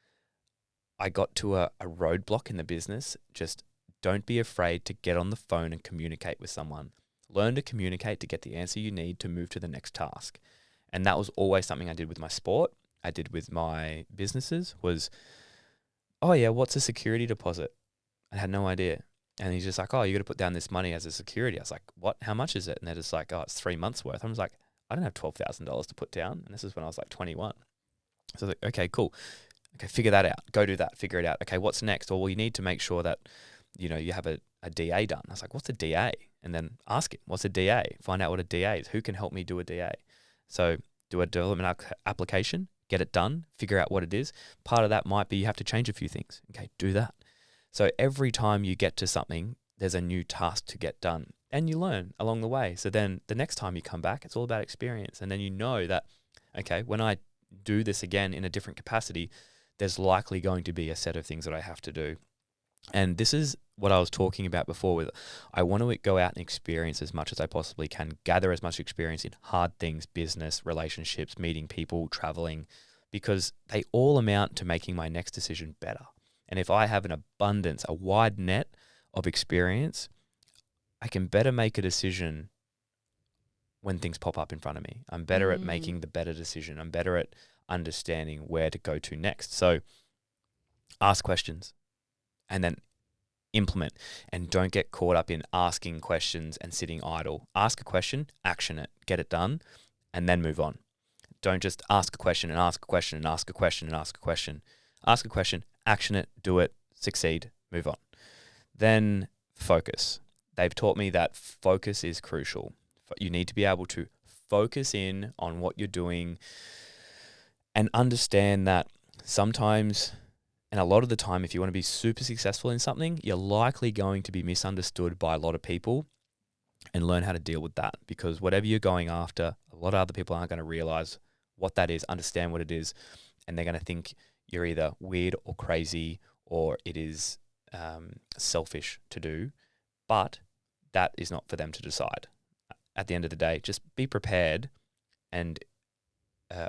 I got to a roadblock in the business, just don't be afraid to get on the phone and communicate with someone. Learn to communicate to get the answer you need to move to the next task. And that was always something I did with my sport. I did with my businesses was, what's a security deposit? I had no idea. And he's just like, you got to put down this money as a security. I was like, what? How much is it? And they're just like, it's 3 months worth. I was like, I don't have $12,000 to put down. And this is when I was like 21. So I was like, okay, cool. Okay, figure that out. Go do that. Figure it out. Okay, what's next? Well, you need to make sure that, you have a DA done. I was like, what's a DA? And then ask him, what's a DA? Find out what a DA is. Who can help me do a DA? So do a development application, get it done, figure out what it is. Part of that might be you have to change a few things. Okay, do that. So every time you get to something, there's a new task to get done, and you learn along the way. So then the next time you come back, it's all about experience. And then you know that, okay, when I do this again in a different capacity, there's likely going to be a set of things that I have to do. And this is what I was talking about before with, I want to go out and experience as much as I possibly can, gather as much experience in hard things, business, relationships, meeting people, traveling, because they all amount to making my next decision better. And if I have an abundance, a wide net of experience, I can better make a decision when things pop up in front of me. I'm better at making the better decision. I'm better at understanding where to go to next. So ask questions and then implement, and don't get caught up in asking questions and sitting idle. Ask a question, action it, get it done, and then move on. Don't just ask a question and ask a question and ask a question and ask a question. Ask a question, action it, do it, succeed, move on. Then focus. They've taught me that focus is crucial. You need to be able to focus in on what you're doing and understand that sometimes, and a lot of the time, if you want to be super successful in something, you're likely going to be misunderstood by a lot of people, and learn how to deal with that, because whatever you're going after, a lot of other people aren't going to realize what that is, understand what it is, and they're going to think you're either weird or crazy or it is selfish to do, but that is not for them to decide. At the end of the day, just be prepared and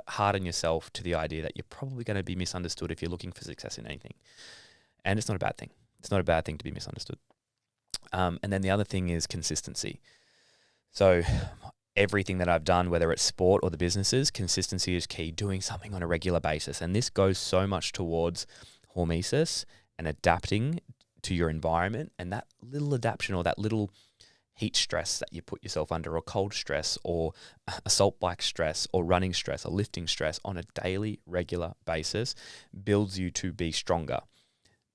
harden yourself to the idea that you're probably going to be misunderstood if you're looking for success in anything. And it's not a bad thing. It's not a bad thing to be misunderstood. And then the other thing is consistency. So everything that I've done, whether it's sport or the businesses, consistency is key, doing something on a regular basis. And this goes so much towards hormesis and adapting to your environment, and that little adaptation or that little heat stress that you put yourself under, or cold stress, or assault bike stress, or running stress, or lifting stress on a daily, regular basis builds you to be stronger.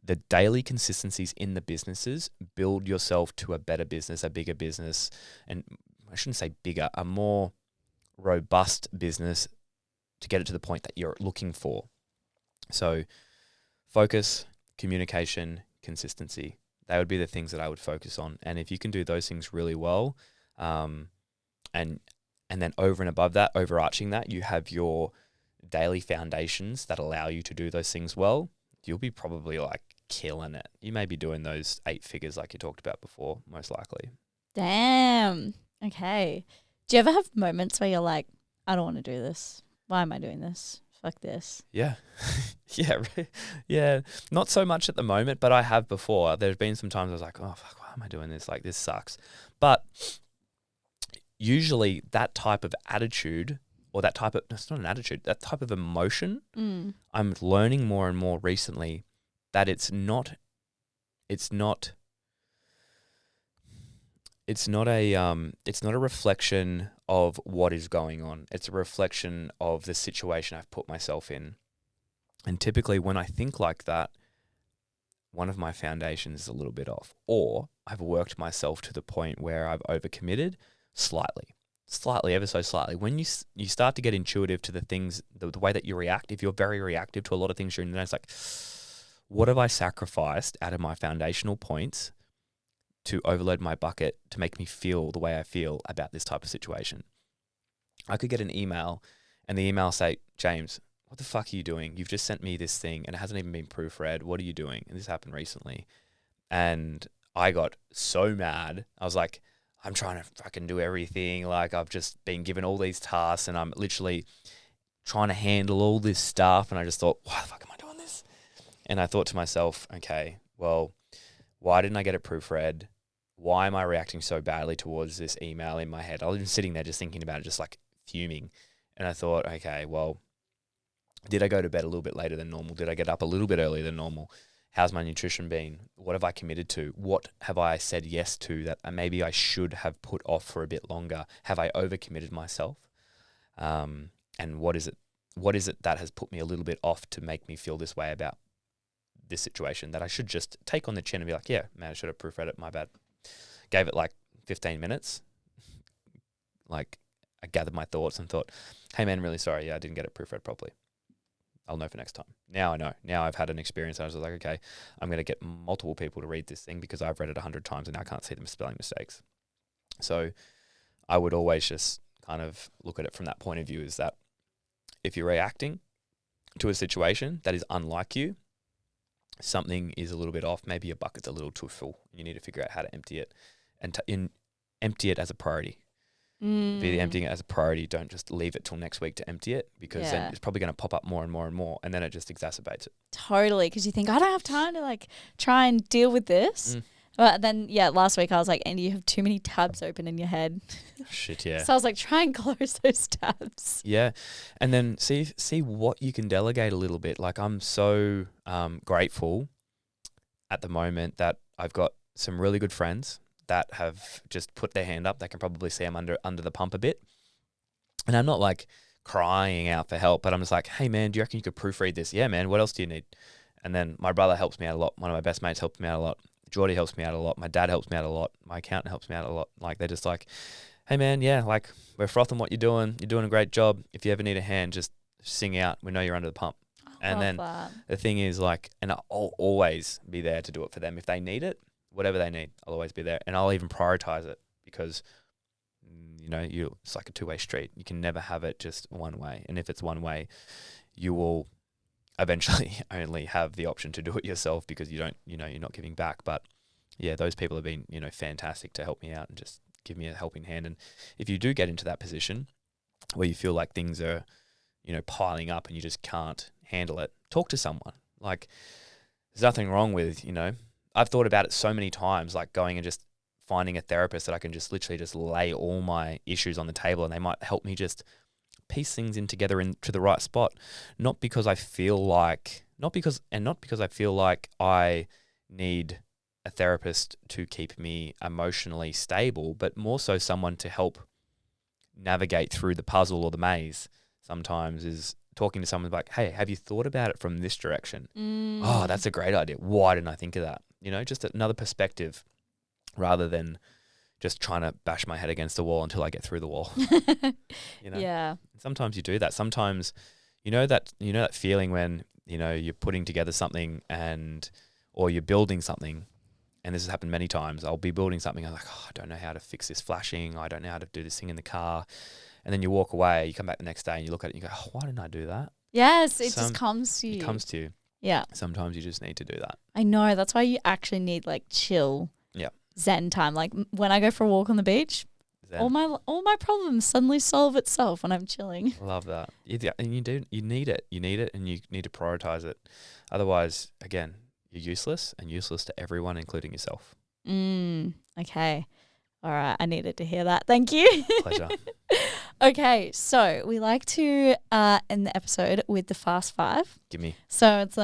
The daily consistencies in the businesses build yourself to a better business, a bigger business, and I shouldn't say bigger, a more robust business to get it to the point that you're looking for. So focus, communication, consistency. They would be the things that I would focus on. And if you can do those things really well, and then over and above that, overarching that, you have your daily foundations that allow you to do those things well, you'll be probably like killing it. You may be doing those 8 figures like you talked about before, most likely. Damn. Okay. Do you ever have moments where you're like, I don't want to do this. Why am I doing this? Fuck this. Yeah. Yeah. Not so much at the moment, but I have before. There's been some times I was like, oh, fuck, why am I doing this? Like, this sucks. But usually that type of attitude, or that type of, it's not an attitude, that type of emotion, I'm learning more and more recently that it's not a reflection of what is going on. It's a reflection of the situation I've put myself in. And typically when I think like that, one of my foundations is a little bit off, or I've worked myself to the point where I've overcommitted slightly, ever so slightly. When you start to get intuitive to the things, the way that you react, if you're very reactive to a lot of things during the day, it's like, what have I sacrificed out of my foundational points to overload my bucket to make me feel the way I feel about this type of situation? I could get an email and the email say, James, what the fuck are you doing? You've just sent me this thing and it hasn't even been proofread. What are you doing? And this happened recently. And I got so mad. I was like, I'm trying to fucking do everything. Like, I've just been given all these tasks and I'm literally trying to handle all this stuff. And I just thought, why the fuck am I doing this? And I thought to myself, okay, well, why didn't I get it proofread? Why am I reacting so badly towards this email in my head? I was just sitting there just thinking about it, just like fuming. And I thought, okay, well, did I go to bed a little bit later than normal? Did I get up a little bit earlier than normal? How's my nutrition been? What have I committed to? What have I said yes to that maybe I should have put off for a bit longer? Have I overcommitted myself? And what is it? What is it that has put me a little bit off to make me feel this way about this situation that I should just take on the chin and be like, yeah, man, I should have proofread it. My bad. Gave it like 15 minutes. Like, I gathered my thoughts and thought, hey man, really sorry. Yeah, I didn't get it proofread properly. I'll know for next time. Now I know. Now I've had an experience. I was like, okay, I'm going to get multiple people to read this thing because I've read it 100 times and now I can't see the spelling mistakes. So I would always just kind of look at it from that point of view, is that if you're reacting to a situation that is unlike you, something is a little bit off. Maybe your bucket's a little too full. You need to figure out how to empty it and empty it as a priority. Be emptying it as a priority. Don't just leave it till next week to empty it, because then it's probably going to pop up more and more and more, and then it just exacerbates it. Totally, because you think, I don't have time to like try and deal with this. But then, last week I was like, Andy, you have too many tabs open in your head. Shit, yeah. So I was like, try and close those tabs. Yeah, and then see what you can delegate a little bit. Like, I'm so grateful at the moment that I've got some really good friends that have just put their hand up. They can probably see I'm under the pump a bit. And I'm not like crying out for help, but I'm just like, hey man, do you reckon you could proofread this? Yeah, man, what else do you need? And then my brother helps me out a lot. One of my best mates helps me out a lot. Geordie helps me out a lot. My dad helps me out a lot. My accountant helps me out a lot. Like, they're just like, hey man, yeah, like, we're frothing what you're doing. You're doing a great job. If you ever need a hand, just sing out. We know you're under the pump. And then the thing is, like, and I'll always be there to do it for them. If they need it, whatever they need, I'll always be there. And I'll even prioritize it, because, you know, it's like a two-way street. You can never have it just one way. And if it's one way, you will eventually only have the option to do it yourself because you don't, you're not giving back. But yeah, those people have been, fantastic to help me out and just give me a helping hand. And if you do get into that position where you feel like things are, piling up and you just can't handle it, talk to someone. Like, there's nothing wrong with, I've thought about it so many times, like going and just finding a therapist that I can just literally just lay all my issues on the table and they might help me just piece things in together into the right spot. Not because I feel like I need a therapist to keep me emotionally stable, but more so someone to help navigate through the puzzle or the maze sometimes is talking to someone like, hey, have you thought about it from this direction? Oh, that's a great idea. Why didn't I think of that? Just another perspective rather than just trying to bash my head against the wall until I get through the wall. Yeah. Sometimes you do that. Sometimes, that feeling when, you're putting together something or you're building something. And this has happened many times. I'll be building something. I'm like, I don't know how to fix this flashing. I don't know how to do this thing in the car. And then you walk away, you come back the next day and you look at it and you go, why didn't I do that? Yes, it just comes to you. It comes to you. Yeah. Sometimes you just need to do that. I know. That's why you actually need like chill Zen time. Like when I go for a walk on the beach, Zen. all my problems suddenly solve itself when I'm chilling. Love that. And you need it. You need it and you need to prioritize it. Otherwise, again, you're useless and useless to everyone, including yourself. Okay. All right. I needed to hear that. Thank you. Pleasure. Okay. So we like to end the episode with the fast five. Gimme. So it's,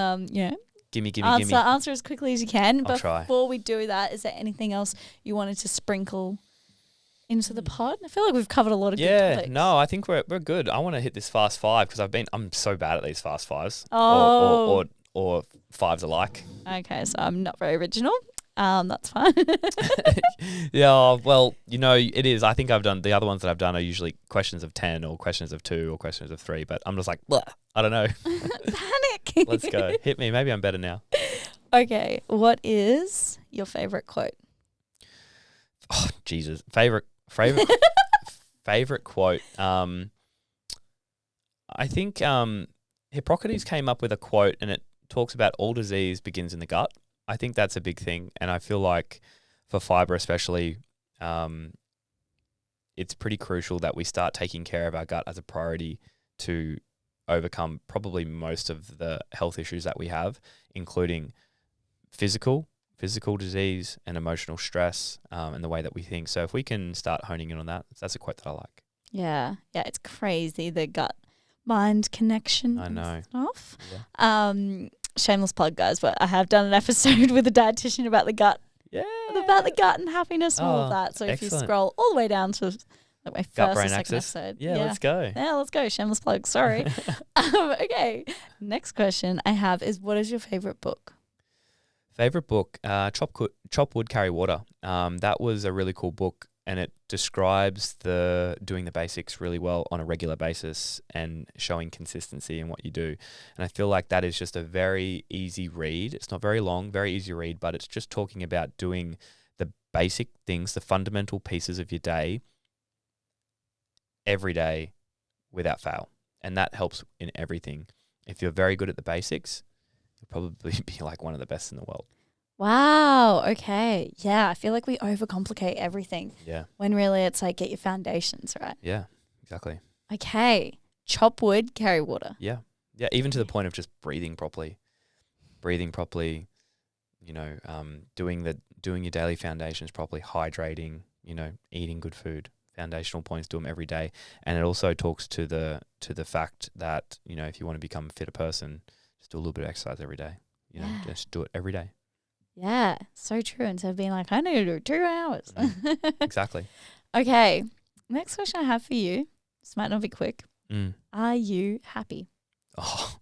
Gimme. Answer as quickly as you can. I'll try. Before we do that, is there anything else you wanted to sprinkle into the pod? I feel like we've covered a lot of good topics. No, I think we're good. I want to hit this fast five because I'm so bad at these fast fives. Oh. Or fives alike. Okay, so I'm not very original. That's fine. Yeah, well, it is. I think I've done the other ones that I've done are usually questions of 10 or questions of 2 or questions of 3, but I'm just like, bleh, I don't know. Panic. Let's go. Hit me. Maybe I'm better now. Okay, what is your favorite quote? Oh, Jesus. Favorite favorite quote. I think Hippocrates came up with a quote and it talks about all disease begins in the gut. I think that's a big thing. And I feel like for fiber especially, it's pretty crucial that we start taking care of our gut as a priority to overcome probably most of the health issues that we have, including physical disease and emotional stress, and the way that we think. So if we can start honing in on that, that's a quote that I like. Yeah, it's crazy, the gut-mind connection. I know. And stuff. Yeah. Shameless plug, guys, but I have done an episode with a dietitian about the gut. Yeah. About the gut and happiness and all of that. So excellent. if you scroll all the way down to like my Gut first brain or second axis. episode. Yeah, let's go. Yeah, let's go. Shameless plug. Sorry. Okay. Next question I have is, what is your favorite book? Favorite book, Chop Wood, Carry Water. That was a really cool book, and it describes doing the basics really well on a regular basis and showing consistency in what you do. And I feel like that is just a very easy read. It's not very long, very easy read, but it's just talking about doing the basic things, the fundamental pieces of your day every day without fail. And that helps in everything. If you're very good at the basics, you'll probably be like one of the best in the world. Wow. Okay. Yeah. I feel like we overcomplicate everything. Yeah. When really it's like, get your foundations right. Yeah, exactly. Okay. Chop wood, carry water. Yeah. Yeah. Even to the point of just breathing properly, doing your daily foundations properly, hydrating, eating good food, foundational points, do them every day. And it also talks to the fact that, if you want to become a fitter person, just do a little bit of exercise every day. Just do it every day. Yeah, so true. Instead of being like, I need to do 2 hours. Exactly. Okay, next question I have for you. This might not be quick. Are you happy? Oh,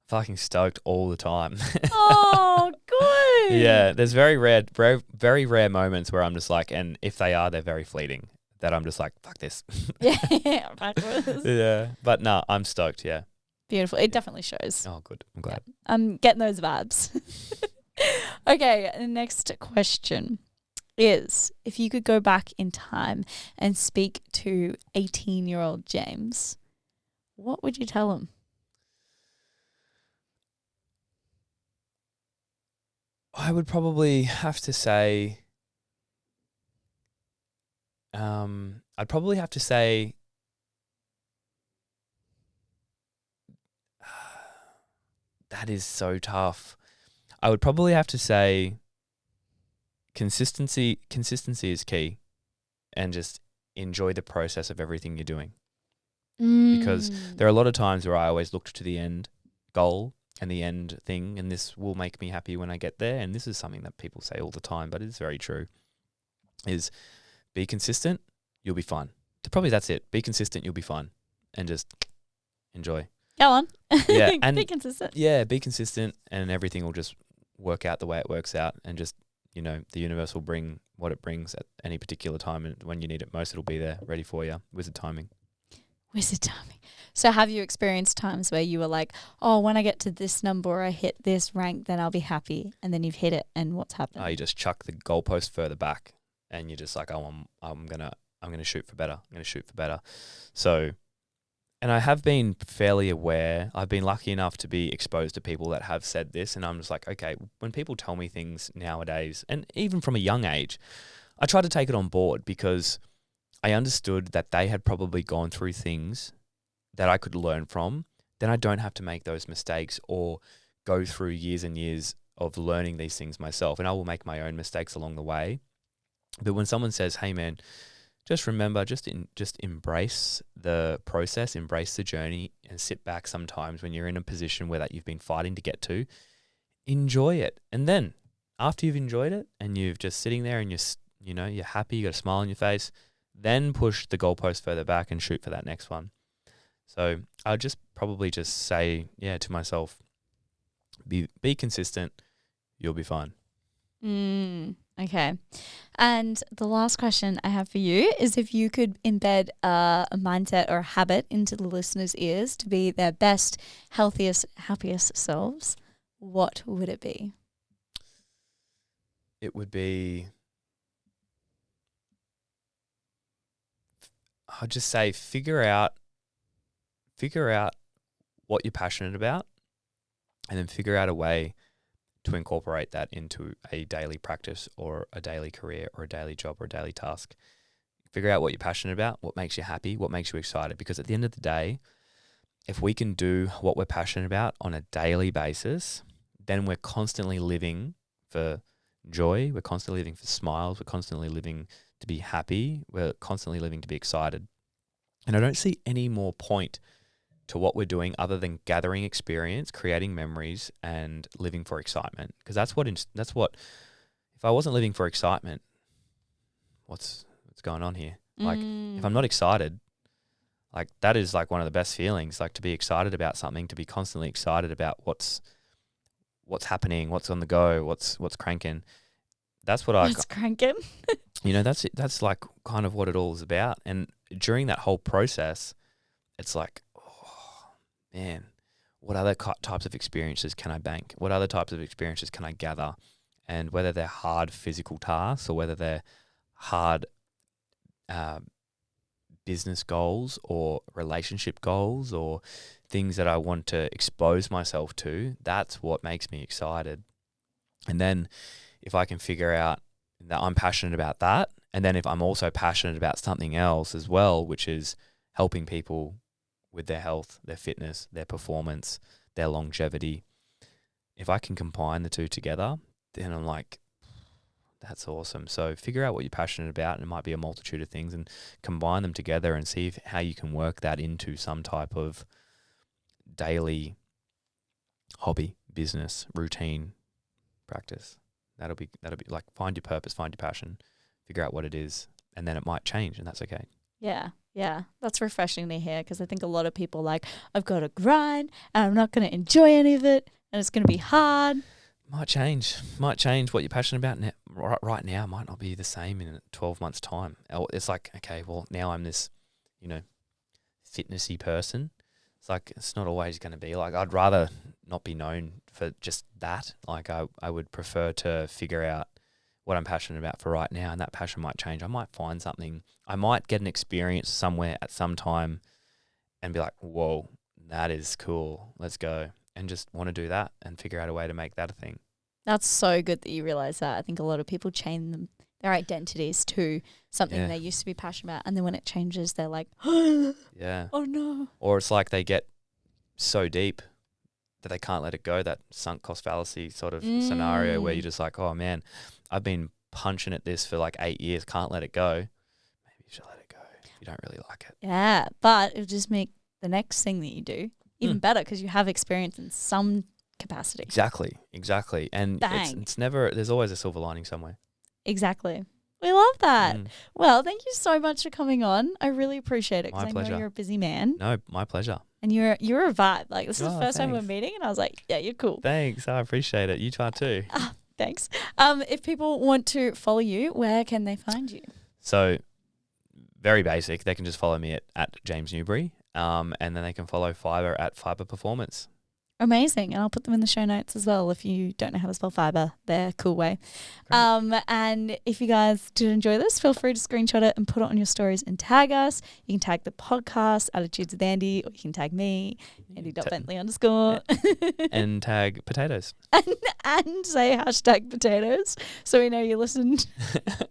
fucking stoked all the time. Oh, good. Yeah, there's very rare moments where I'm just like, and if they are, they're very fleeting, that I'm just like, fuck this. Yeah, fuck this. Yeah, but no, I'm stoked, yeah. Beautiful. It definitely shows. Oh, good. I'm glad. Yeah. I'm getting those vibes. Okay, the next question is, if you could go back in time and speak to 18-year-old James, what would you tell him? I would probably have to say, I'd probably have to say, that is so tough. I would probably have to say consistency. Consistency is key, and just enjoy the process of everything you're doing. Because there are a lot of times where I always looked to the end goal and the end thing, and this will make me happy when I get there. And this is something that people say all the time, but it's very true, is be consistent, you'll be fine. Probably that's it. Be consistent, you'll be fine. And just enjoy. Go on. Yeah, and be consistent. Yeah, be consistent and everything will just work out the way it works out, and just, the universe will bring what it brings at any particular time, and when you need it most, it'll be there ready for you. Wizard timing. Wizard timing. So have you experienced times where you were like, oh, when I get to this number or I hit this rank, then I'll be happy, and then you've hit it, and what's happened? You just chuck the goalpost further back, and you're just like, oh, I'm gonna shoot for better. I'm gonna shoot for better. So, and I have been fairly aware. I've been lucky enough to be exposed to people that have said this, and I'm just like, okay, when people tell me things nowadays, and even from a young age, I try to take it on board, because I understood that they had probably gone through things that I could learn from. Then I don't have to make those mistakes or go through years and years of learning these things myself, and I will make my own mistakes along the way. But when someone says, hey man, just remember, just embrace the process, embrace the journey, and sit back sometimes when you're in a position where that you've been fighting to get to, enjoy it. And then after you've enjoyed it and you've just sitting there and you're happy, you got a smile on your face, then push the goalpost further back and shoot for that next one. So I'd just probably just say, to myself, be consistent, you'll be fine. Okay. And the last question I have for you is, if you could embed a mindset or a habit into the listeners' ears to be their best, healthiest, happiest selves, what would it be? It would be, I'd just say, figure out what you're passionate about, and then figure out a way to incorporate that into a daily practice or a daily career or a daily job or a daily task. Figure out what you're passionate about, what makes you happy, what makes you excited. Because at the end of the day, if we can do what we're passionate about on a daily basis, then we're constantly living for joy, we're constantly living for smiles, we're constantly living to be happy, we're constantly living to be excited. And I don't see any more point to what we're doing other than gathering experience, creating memories, and living for excitement. Because that's what if I wasn't living for excitement, what's going on here? Like, if I'm not excited, like, that is like one of the best feelings, like to be excited about something, to be constantly excited about what's happening, what's on the go, what's cranking. That's what What's cranking? that's it. That's like kind of what it all is about. And during that whole process, it's like, man, what other types of experiences can I bank? What other types of experiences can I gather? And whether they're hard physical tasks or whether they're hard business goals or relationship goals or things that I want to expose myself to, that's what makes me excited. And then if I can figure out that I'm passionate about that, and then if I'm also passionate about something else as well, which is helping people with their health, their fitness, their performance, their longevity, if I can combine the two together, then I'm like, that's awesome. So figure out what you're passionate about, and it might be a multitude of things, and combine them together and see how you can work that into some type of daily hobby, business, routine, practice. That'll be like, find your purpose, find your passion, figure out what it is, and then it might change, and that's okay. Yeah, that's refreshing to hear, because I think a lot of people like, I've got to grind and I'm not going to enjoy any of it and it's going to be hard. Might change what you're passionate about right now might not be the same in 12 months' time. It's like, okay, well, now I'm this, fitnessy person. It's like, it's not always going to be like, I'd rather not be known for just that. Like, I would prefer to figure out what I'm passionate about for right now, and that passion might change. I might find something. I might get an experience somewhere at some time and be like, whoa, that is cool. Let's go. And just want to do that and figure out a way to make that a thing. That's so good that you realize that. I think a lot of people chain their identities to something they used to be passionate about, and then when it changes, they're like, Yeah. oh no. Or it's like they get so deep that they can't let it go, that sunk cost fallacy sort of scenario where you're just like, oh man, I've been punching at this for like 8 years, can't let it go. Maybe you should let it go if you don't really like it. Yeah, but it'll just make the next thing that you do even better because you have experience in some capacity. Exactly. And it's never, there's always a silver lining somewhere. Exactly. We love that. Well, thank you so much for coming on. I really appreciate it because I know you're a busy man. No, my pleasure. And you're a vibe. Like, this is the first time we're meeting, and I was like, yeah, you're cool. Thanks. I appreciate it. You are too. Thanks. If people want to follow you, where can they find you? So, very basic. They can just follow me at James Newbury, and then they can follow Fiber at Fiber Performance. Amazing. And I'll put them in the show notes as well if you don't know how to spell fiber. They're a cool way. And if you guys did enjoy this, feel free to screenshot it and put it on your stories and tag us. You can tag the podcast, Attitudes with Andy, or you can tag me, Andy.Bentley_. And tag potatoes. and say #potatoes so we know you listened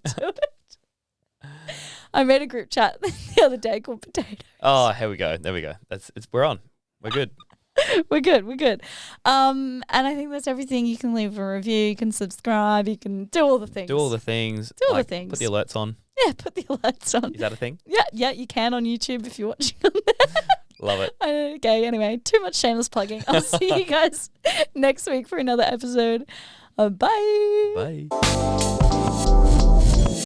to it. I made a group chat the other day called Potatoes. Oh, here we go. There we go. We're on. We're good. We're good. And I think that's everything. You can leave a review, you can subscribe, you can do all the things. Do all the things. Put the alerts on. Yeah, put the alerts on. Is that a thing? Yeah, you can on YouTube if you're watching on there. Love it. Okay, anyway, too much shameless plugging. I'll see you guys next week for another episode. Bye. Bye.